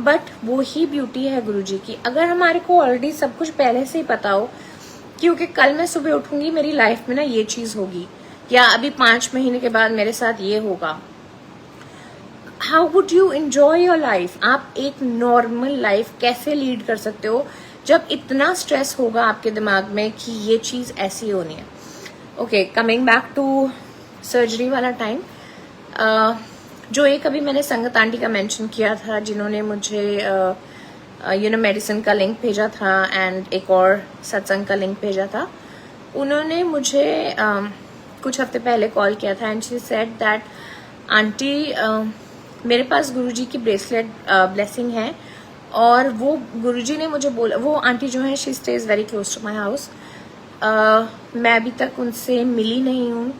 but वो ही ब्यूटी है गुरुजी की। अगर हमारे को ऑलरेडी सब कुछ पहले से ही पता हो, क्योंकि कल मैं सुबह उठूंगी मेरी लाइफ में ना ये चीज होगी, या अभी 5 महीने के बाद मेरे साथ ये होगा, how would you enjoy your life? आप एक नॉर्मल लाइफ कैसे लीड कर सकते हो जब इतना स्ट्रेस होगा आपके दिमाग में कि ये चीज ऐसी होनी है। Okay, coming back to surgery वाला टाइम, जो एक अभी मैंने संगत आंटी का मेंशन किया था जिन्होंने मुझे मेडिसिन का लिंक भेजा था एंड एक और सत्संग का लिंक भेजा था, उन्होंने मुझे कुछ हफ्ते पहले कॉल किया था and she said that aunty मेरे पास गुरुजी की ब्रेसलेट ब्लेसिंग है, और वो गुरुजी ने मुझे बोला, वो आंटी जो है she stays very close to my house, मैं अभी तक उनसे मिली नहीं हूँ,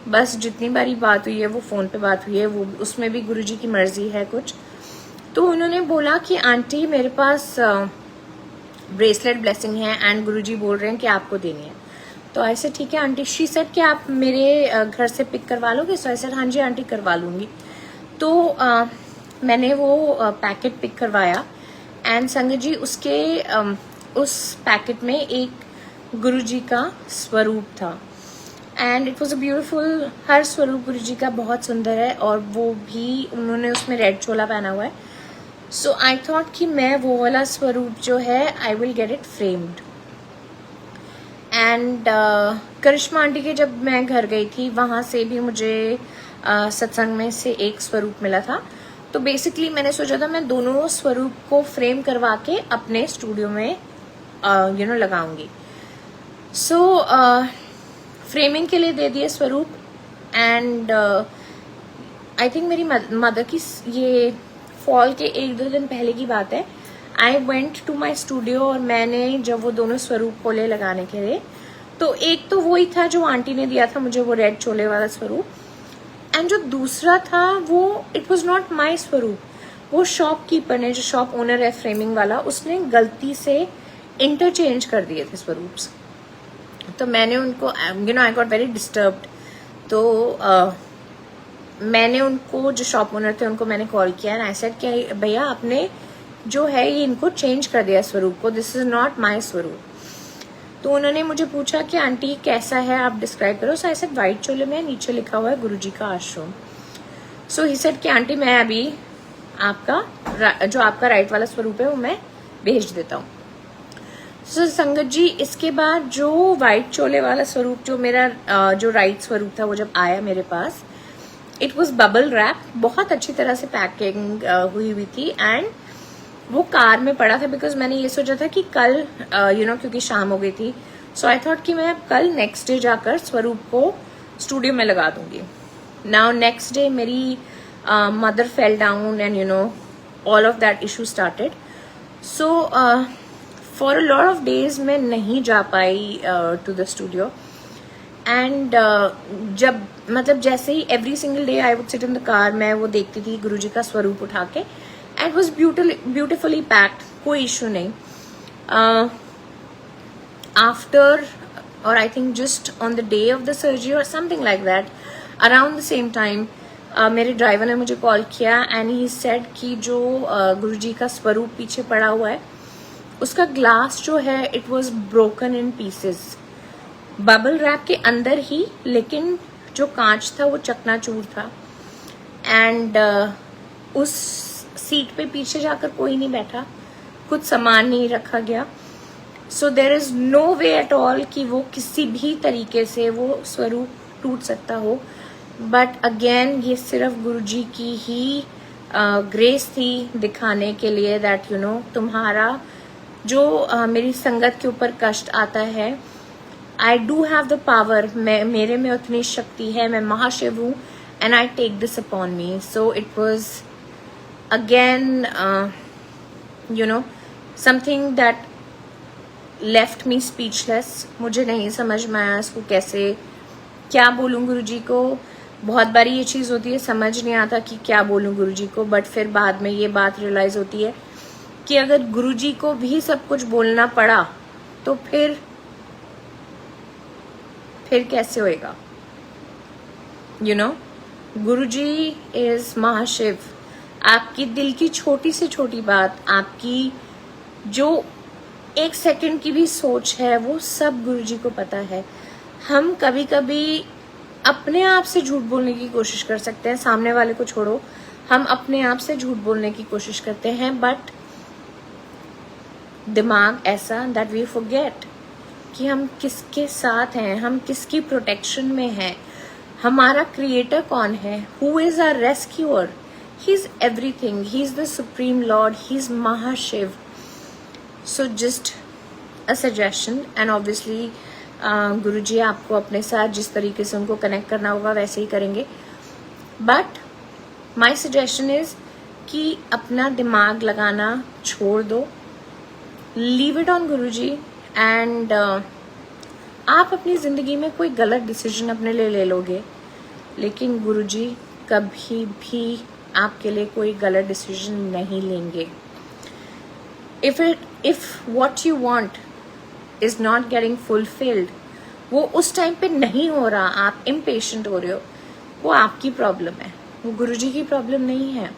बस जितनी बारी बात हुई है वो फ़ोन पे बात हुई है, वो उसमें भी गुरुजी की मर्जी है कुछ। तो उन्होंने बोला कि आंटी मेरे पास ब्रेसलेट ब्लेसिंग है एंड गुरुजी बोल रहे हैं कि आपको देनी है। तो ऐसे ठीक है आंटी, शी सेड कि आप मेरे घर से पिक करवा लोगे? सो ऐसे हाँ जी आंटी करवा लूँगी। तो मैंने वो पैकेट पिक करवाया एंड संगत जी उसके उस पैकेट में एक गुरुजी का स्वरूप था and it was a beautiful. हर स्वरूप गुरुजी का बहुत सुंदर है और वो भी उन्होंने उसमें रेड चोला पहना हुआ है। सो आई थॉट कि मैं वो वाला स्वरूप जो है I will get it framed. And Karishma aunty के जब मैं घर गई थी वहाँ से भी मुझे सत्संग में से एक स्वरूप मिला था। तो बेसिकली मैंने सोचा था मैं दोनों स्वरूप को फ्रेम करवा के अपने स्टूडियो में लगाऊंगी। सो फ्रेमिंग के लिए दे दिए स्वरूप एंड आई थिंक मेरी मदर की ये फॉल के 1-2 दिन पहले की बात है। I went to my studio और मैंने जब वो दोनों स्वरूप खोले लगाने के लिए, तो एक तो वही था जो आंटी ने दिया था मुझे, वो रेड चोले वाला स्वरूप, एंड जो दूसरा था वो इट वॉज नॉट माई स्वरूप, वो शॉपकीपर ने, जो शॉप ओनर है फ्रेमिंग वाला, उसने गलती से इंटरचेंज कर दिए थे स्वरूप्स। तो मैंने उनको आई गॉट वेरी डिस्टर्ब्ड। तो मैंने उनको, जो शॉप ओनर थे, उनको मैंने कॉल किया एंड आई सेड कि भैया आपने जो है ये इनको चेंज कर दिया स्वरूप को, दिस इज नॉट माई स्वरूप। तो उन्होंने मुझे पूछा कि आंटी कैसा है आप डिस्क्राइब करो। सो आई सेड वाइट चोले में नीचे लिखा हुआ है गुरुजी का आश्रम। सो ही सेड कि आंटी मैं अभी आपका जो आपका राइट वाला स्वरूप है वो मैं भेज देता हूँ। सो संगत जी, इसके बाद जो वाइट चोले वाला स्वरूप जो मेरा जो राइट स्वरूप था वो जब आया मेरे पास, इट वॉज बबल रैप, बहुत अच्छी तरह से पैकिंग हुई हुई थी एंड वो कार में पड़ा था। बिकॉज मैंने ये सोचा था कि कल क्योंकि शाम हो गई थी, सो आई थॉट कि मैं कल नेक्स्ट डे जाकर स्वरूप को स्टूडियो में लगा दूंगी। नाउ नेक्स्ट डे मेरी mother fell down and all of that issue started. So for a lot of days मैं नहीं जा पाई टू द स्टूडियो एंड जब मतलब जैसे ही every single day I would sit in the car, मैं वो देखती थी गुरुजी का स्वरूप उठा के एंड वॉज ब्यूटिफुली पैक्ड, कोई इशू नहीं। आफ्टर और I think just on the day of the surgery और something like that, around the same time मेरे ड्राइवर ने मुझे कॉल किया एंड ही सेड कि जो गुरुजी का स्वरूप पीछे पड़ा हुआ है उसका ग्लास जो है it was broken in pieces, bubble wrap के अंदर ही, लेकिन जो कांच था वो चकनाचूर था एंड उस सीट पे पीछे जाकर कोई नहीं बैठा, कुछ सामान नहीं रखा गया। So there is no way at all कि वो किसी भी तरीके से वो स्वरूप टूट सकता हो। बट अगेन ये सिर्फ गुरुजी की ही ग्रेस थी दिखाने के लिए दैट तुम्हारा जो मेरी संगत के ऊपर कष्ट आता है, I do have the power, मेरे में उतनी शक्ति है, मैं महाशिव हूँ and I take this upon me. So it was again something that left me speechless. मुझे नहीं समझ में आया इसको कैसे क्या बोलूँ गुरुजी को। बहुत बारी ये चीज़ होती है, समझ नहीं आता कि क्या बोलूँ गुरुजी को, बट फिर बाद में ये बात रियलाइज होती है कि अगर गुरुजी को भी सब कुछ बोलना पड़ा तो फिर कैसे होएगा। गुरुजी इज महाशिव। आपकी दिल की छोटी से छोटी बात, आपकी जो एक सेकंड की भी सोच है, वो सब गुरुजी को पता है। हम कभी कभी अपने आप से झूठ बोलने की कोशिश कर सकते हैं, सामने वाले को छोड़ो, हम अपने आप से झूठ बोलने की कोशिश करते हैं, बट दिमाग ऐसा दैट वी फॉरगेट कि हम किसके साथ हैं, हम किसकी प्रोटेक्शन में हैं, हमारा क्रिएटर कौन है, who is our rescuer, he is everything, he is the supreme lord, he is Mahashiv. So just a suggestion and obviously Guruji आपको अपने साथ जिस तरीके से उनको कनेक्ट करना होगा वैसे ही करेंगे, बट माई सजेशन इज कि अपना दिमाग लगाना छोड़ दो, leave it on Guruji and आप अपनी ज़िंदगी में कोई गलत डिसीजन अपने लिए ले लोगे, लेकिन गुरुजी कभी भी आपके लिए कोई गलत डिसीजन नहीं लेंगे। If what you want is not getting fulfilled, वो उस टाइम पे नहीं हो रहा, आप इम्पेशेंट हो रहे हो, वो आपकी प्रॉब्लम है, वो गुरुजी की प्रॉब्लम नहीं है।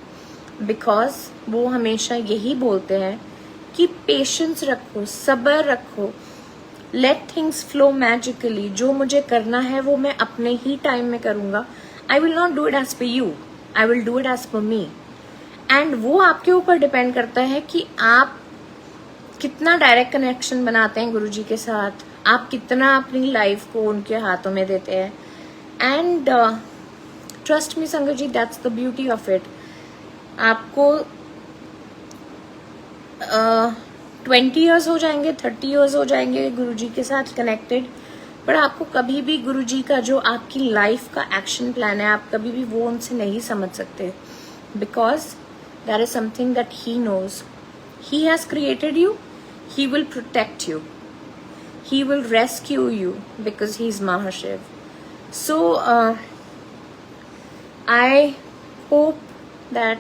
बिकॉज वो हमेशा यही बोलते हैं कि पेशेंस रखो, सब्र रखो, लेट थिंग्स फ्लो मैजिकली। जो मुझे करना है वो मैं अपने ही टाइम में करूँगा। I will not do it as per you, I will do it as per me. And वो आपके ऊपर डिपेंड करता है कि आप कितना डायरेक्ट कनेक्शन बनाते हैं गुरुजी के साथ, आप कितना अपनी लाइफ को उनके हाथों में देते हैं। And trust me sangat ji, that's the beauty of it. आपको 20 ईयर्स हो जाएंगे, 30 ईयर्स हो जाएंगे गुरुजी के साथ कनेक्टेड, पर आपको कभी भी गुरुजी का जो आपकी लाइफ का एक्शन प्लान है, आप कभी भी वो उनसे नहीं समझ सकते। Because that is something that he knows. He has created you, he will protect you, he will rescue you because he is Mahashiv. So I hope that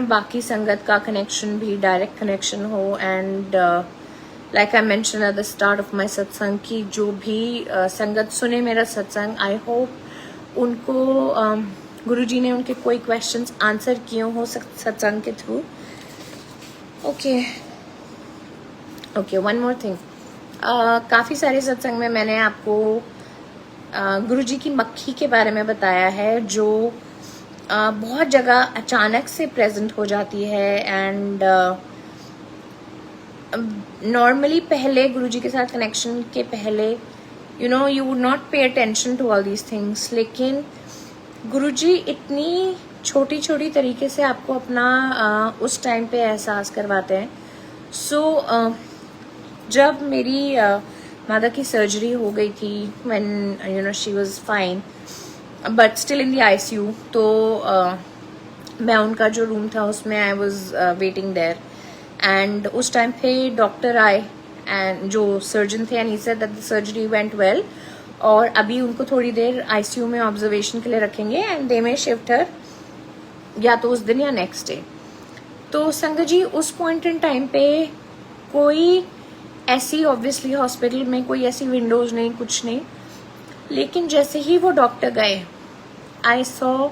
बाकी संगत का कनेक्शन भी डायरेक्ट कनेक्शन हो। And like I mention eight the start of my सत्संग की जो भी संगत सुने मेरा सत्संग, आई होप उनको गुरुजी ने उनके कोई क्वेश्चंस आंसर किए हो सत्संग के through. Okay, one more thing. काफ़ी सारे सत्संग में मैंने आपको गुरुजी की मक्खी के बारे में बताया है, जो बहुत जगह अचानक से प्रेजेंट हो जाती है। एंड नॉर्मली पहले गुरुजी के साथ कनेक्शन के पहले you would not pay attention to all these things, लेकिन गुरुजी इतनी छोटी छोटी तरीके से आपको अपना उस टाइम पे एहसास करवाते हैं। सो जब मेरी मदर की सर्जरी हो गई थी, when she was fine but still in the ICU, तो मैं उनका जो रूम था उसमें I was waiting there. And उस टाइम पे डॉक्टर आए एंड जो सर्जन थे, and he said that the surgery went well, और अभी उनको थोड़ी देर आईसीयू में ऑब्जर्वेशन के लिए रखेंगे एंड दे में शिफ्ट हर या तो उस दिन या नेक्स्ट डे। तो संगत जी उस पॉइंट इन टाइम पे कोई ऐसी ऑब्वियसली हॉस्पिटल में कोई ऐसी विंडोज नहीं, कुछ नहीं, लेकिन जैसे ही वो डॉक्टर गए आई सॉ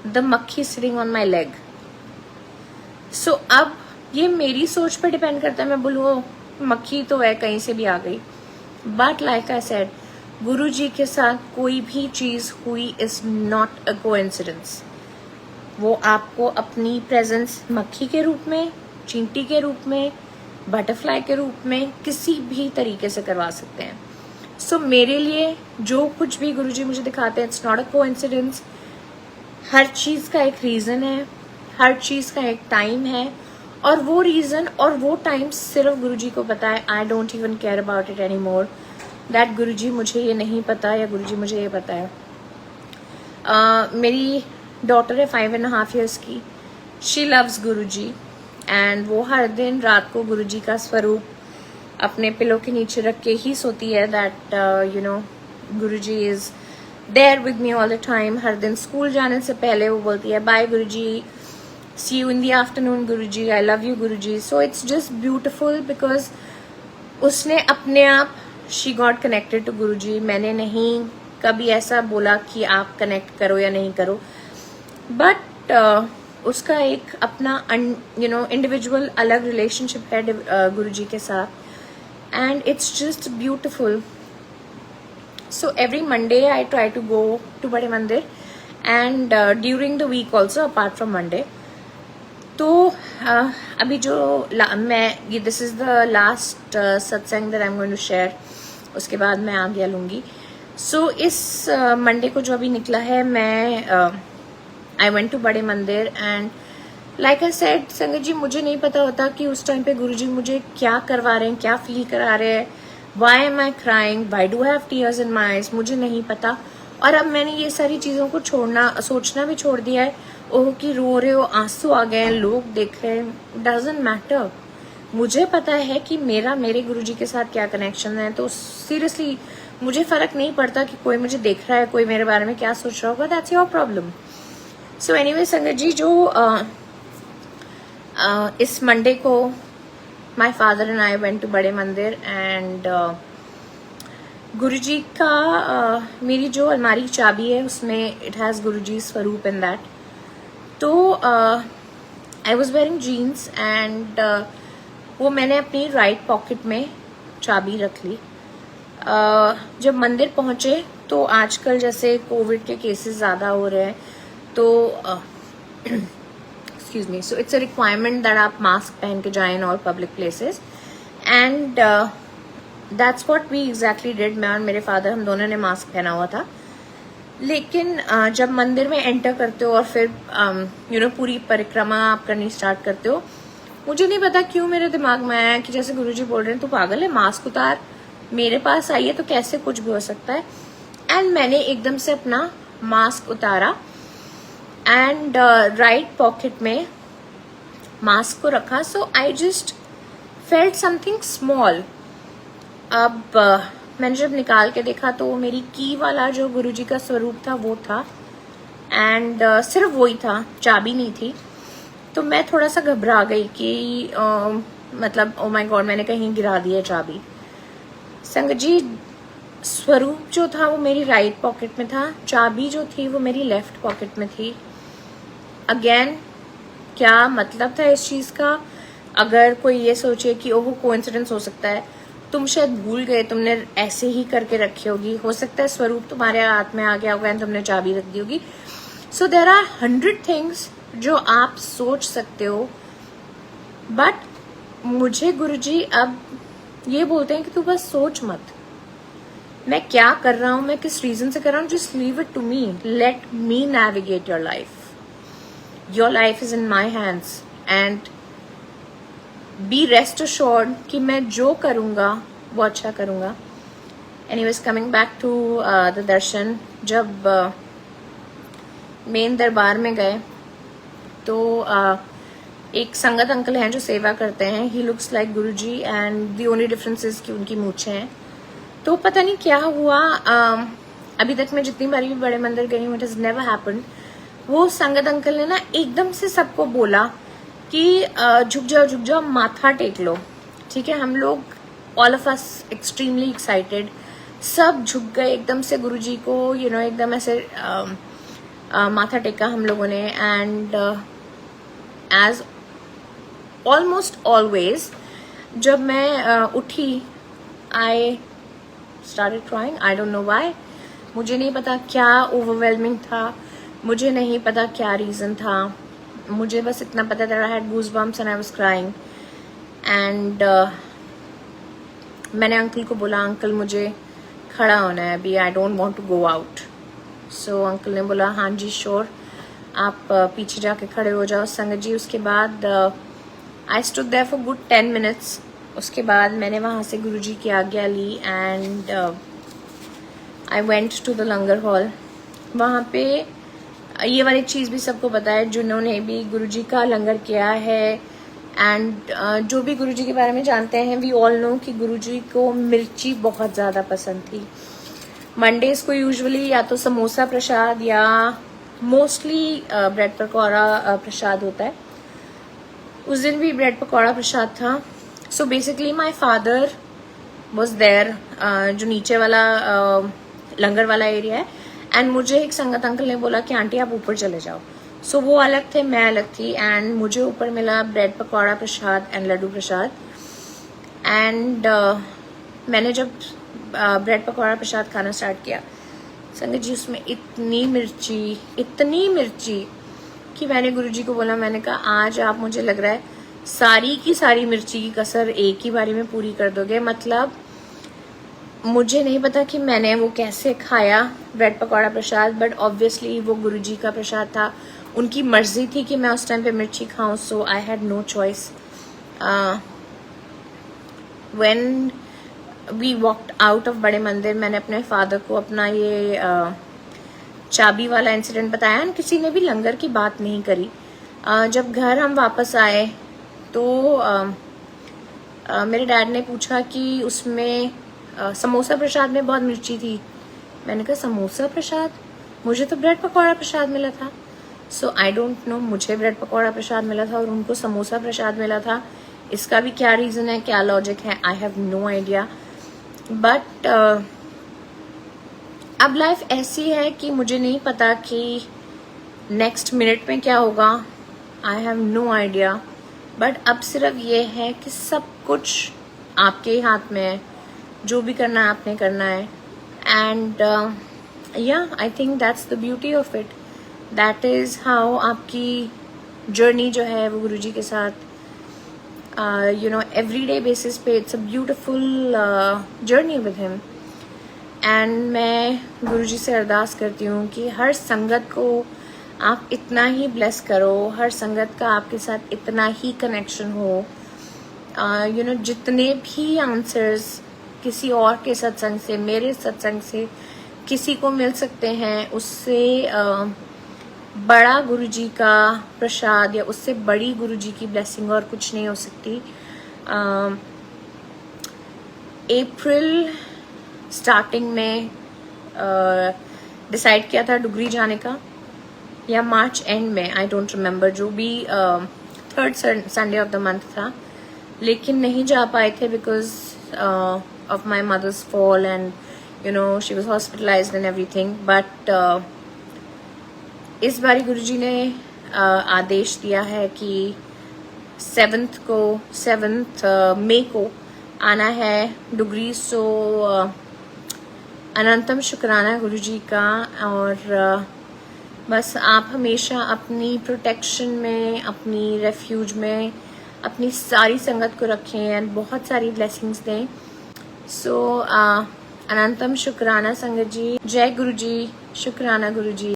द मक्खी सिटिंग ऑन माई लेग। सो अब ये मेरी सोच पे डिपेंड करता है, मैं बोलूँ मक्खी तो है कहीं से भी आ गई, बट लाइक आई सेड गुरु जी के साथ कोई भी चीज हुई इज नॉट अ कोइंसिडेंस। वो आपको अपनी प्रेजेंस मक्खी के रूप में, चींटी के रूप में, बटरफ्लाई के रूप में किसी भी तरीके से करवा सकते हैं। सो मेरे लिए जो कुछ भी गुरुजी मुझे दिखाते हैं इट्स नॉट अ कोइंसिडेंस। हर चीज का एक रीजन है, हर चीज का एक टाइम है, और वो रीजन और वो टाइम सिर्फ गुरुजी को पता है। I don't even care about it any more that Guruji मुझे ये नहीं पता या गुरुजी मुझे ये पता है। मेरी डॉटर है 5.5 years की, शी लव्स गुरुजी, एंड वो हर दिन रात को गुरुजी का स्वरूप अपने पिलो के नीचे रख के ही सोती है। That Guruji is there with me all the time. हर दिन स्कूल जाने से पहले वो बोलती है bye Guruji, see you in the afternoon Guruji, I love you Guruji. So it's just beautiful because उसने अपने आप she got connected to Guruji. मैंने नहीं कभी ऐसा बोला कि आप कनेक्ट करो या नहीं करो, बट उसका एक अपना इंडिविजुअल अलग रिलेशनशिप है गुरुजी के साथ, and it's just beautiful. So every Monday I try to go to बड़े मंदिर, and during the week also apart from Monday. तो अभी जो मैं this is the last satsang that I am going to share, उसके बाद मैं आज्ञा लूंगी। सो इस मंडे को जो अभी निकला है, मैं आई वेंट टू बड़े मंदिर, एंड लाइक आई सेड संगत जी मुझे नहीं पता होता कि उस टाइम पे गुरुजी मुझे क्या करवा रहे हैं, क्या फील करा रहे हैं, why am I crying, why do have tears in my eyes, मुझे नहीं पता। और अब मैंने ये सारी चीजों को सोचना भी छोड़ दिया है। ओह कि रो रहे हो, आंसू आ गए, लोग देख रहे हैं, डजंट मैटर। मुझे पता है कि मेरे गुरुजी के साथ क्या कनेक्शन है, तो सीरियसली मुझे फर्क नहीं पड़ता कि कोई मुझे देख रहा है, कोई मेरे बारे में क्या सोच रहा होगा, that's your problem. So anyway sangat ji, जो इस मंडे को my father and I went to बड़े मंदिर, एंड गुरुजी का मेरी जो अलमारी चाबी है उसमें इट हैज गुरुजी स्वरूप इन दैट। तो I was wearing jeans, and वो मैंने अपनी राइट पॉकेट में चाबी रख ली। जब मंदिर पहुंचे तो आजकल जैसे कोविड के केसेस ज़्यादा हो रहे हैं, तो excuse me, so it's a requirement that आप मास्क पहन के जाएं in all public places, and that's what we exactly did. मैं और मेरे फादर, हम दोनों ने मास्क पहना हुआ था। लेकिन जब मंदिर में एंटर करते हो और फिर पूरी परिक्रमा आप करनी स्टार्ट करते हो, मुझे नहीं पता क्यों मेरे दिमाग में आया कि जैसे गुरुजी बोल रहे हैं तू पागल है, मास्क उतार, मेरे पास आई है तो कैसे कुछ भी हो सकता है। एंड मैंने एकदम से अपना मास्क उतारा, एंड राइट पॉकेट में मास्क को रखा। So I just felt something small. अब मैंने जब निकाल के देखा तो मेरी की वाला जो गुरुजी का स्वरूप था वो था, एंड सिर्फ वही था, चाबी नहीं थी। तो मैं थोड़ा सा घबरा गई कि मतलब ओ माय गॉड, मैंने कहीं गिरा दिया चाबी। संगत जी, स्वरूप जो था वो मेरी राइट पॉकेट में था, चाबी जो थी वो मेरी लेफ्ट पॉकेट में थी। अगेन क्या मतलब था इस चीज का? अगर कोई ये सोचे कि ओह कोइंसिडेंस हो सकता है, तुम शायद भूल गए, तुमने ऐसे ही करके रखी होगी, हो सकता है स्वरूप तुम्हारे हाथ में आ गया होगा एंड तुमने चाबी रख दी होगी। सो देर आर 100 थिंग्स जो आप सोच सकते हो, बट मुझे गुरुजी अब ये बोलते हैं कि तू बस सोच मत, मैं क्या कर रहा हूं, मैं किस रीजन से कर रहा हूं, just leave it to me, let me navigate your life, your life is in my hands and be rest assured कि मैं जो करूंगा वो अच्छा करूंगा। Anyways, coming back to the darshan, जब मेन दरबार में गए तो एक संगत अंकल हैं जो सेवा करते हैं, he looks like Guruji and the only difference is कि उनकी मूछें हैं। तो पता नहीं क्या हुआ, अभी तक मैं जितनी बारी भी बड़े मंदिर गई हूँ, इट हैज नेवर हैपेंड, वो संगत अंकल ने ना एकदम से सबको बोला कि झुक जाओ, माथा टेक लो। ठीक है, हम लोग all of us extremely excited, सब झुक गए एकदम से गुरुजी को, यू नो, एकदम ऐसे माथा टेका हम लोगों ने। एंड एज ऑलमोस्ट ऑलवेज जब मैं उठी, I started crying, I don't know why, मुझे नहीं पता क्या ओवरवेलमिंग था, मुझे नहीं पता क्या रीजन था, मुझे बस इतना पता था, I had goosebumps and I was crying. And मैंने अंकल को बोला, अंकल मुझे खड़ा होना है अभी, I don't want to go out. So uncle ने बोला हाँ जी श्योर, आप पीछे जाके खड़े हो जाओ संगत जी। उसके बाद I stood there for good 10 minutes. उसके बाद मैंने वहाँ से गुरुजी की आज्ञा ली and I went to the langar hall. वहाँ पे ये वाली चीज़ भी सबको पता है जिन्होंने भी गुरुजी का लंगर किया है एंड जो भी गुरुजी के बारे में जानते हैं, वी ऑल नो कि गुरुजी को मिर्ची बहुत ज़्यादा पसंद थी। मंडेज को यूजुअली या तो समोसा प्रसाद या मोस्टली ब्रेड पकौड़ा प्रसाद होता है। उस दिन भी ब्रेड पकौड़ा प्रसाद था। So basically my father was there, जो नीचे वाला लंगर वाला एरिया है, एंड मुझे एक संगत अंकल ने बोला कि आंटी आप ऊपर चले जाओ। सो वो अलग थे, मैं अलग थी, एंड मुझे ऊपर मिला bread pakora prasad and laddoo prasad. And मैंने जब ब्रेड पकौड़ा प्रसाद खाना स्टार्ट किया, संगत जी उसमें इतनी मिर्ची कि मैंने गुरुजी को बोला, मैंने कहा आज आप, मुझे लग रहा है सारी की सारी मिर्ची की कसर एक ही बारी में पूरी कर दोगे। मतलब मुझे नहीं पता कि मैंने वो कैसे खाया bread pakora Prasad, but obviously वो गुरुजी का प्रसाद था, उनकी मर्जी थी कि मैं उस टाइम पे मिर्ची खाऊं, so I had no choice. When we walked out of बड़े मंदिर, मैंने अपने फादर को अपना ये चाबी वाला इंसिडेंट बताया एंड किसी ने भी लंगर की बात नहीं करी। जब घर हम वापस आए तो मेरे डैड ने पूछा कि उसमें समोसा प्रसाद में बहुत मिर्ची थी। मैंने कहा समोसा प्रसाद, मुझे तो ब्रेड पकौड़ा प्रसाद मिला था। सो आई डोंट नो, मुझे ब्रेड पकौड़ा प्रसाद मिला था और उनको समोसा प्रसाद मिला था। इसका भी क्या रीज़न है, क्या लॉजिक है, I have no idea. But अब लाइफ ऐसी है कि मुझे नहीं पता कि नेक्स्ट मिनट में क्या होगा, I have no idea. But अब सिर्फ ये है कि सब कुछ आपके हाथ में है, जो भी करना है आपने करना है। एंड या I think that's the beauty of it, that is how आपकी जर्नी जो है वो गुरुजी के साथ यू नो एवरीडे बेसिस पे, it's a beautiful journey with him. And मैं गुरुजी से अरदास करती हूँ कि हर संगत को आप इतना ही ब्लेस करो, हर संगत का आपके साथ इतना ही कनेक्शन हो। यू नो जितने भी आंसर्स किसी और के सत्संग से, मेरे सत्संग से किसी को मिल सकते हैं, उससे बड़ा गुरुजी का प्रसाद या उससे बड़ी गुरुजी की ब्लेसिंग और कुछ नहीं हो सकती। अप्रैल स्टार्टिंग में डिसाइड किया था डुगरी जाने का, या मार्च एंड में, आई डोंट रिमेम्बर, जो भी third Sunday of the month था, लेकिन नहीं जा पाए थे because of my mother's fall and you know she was hospitalised and everything. But इस बारी गुरुजी ने आदेश दिया है कि 7 मई को आना है डुगरी। सो अनंतम शुक्राना गुरुजी का। और बस आप हमेशा अपनी प्रोटेक्शन में, अपनी रेफ्यूज में अपनी सारी संगत को रखें एंड बहुत सारी ब्लेसिंग्स दें। सो अनंतम शुक्राना संगत जी। जय गुरु जी। शुक्राना गुरु जी।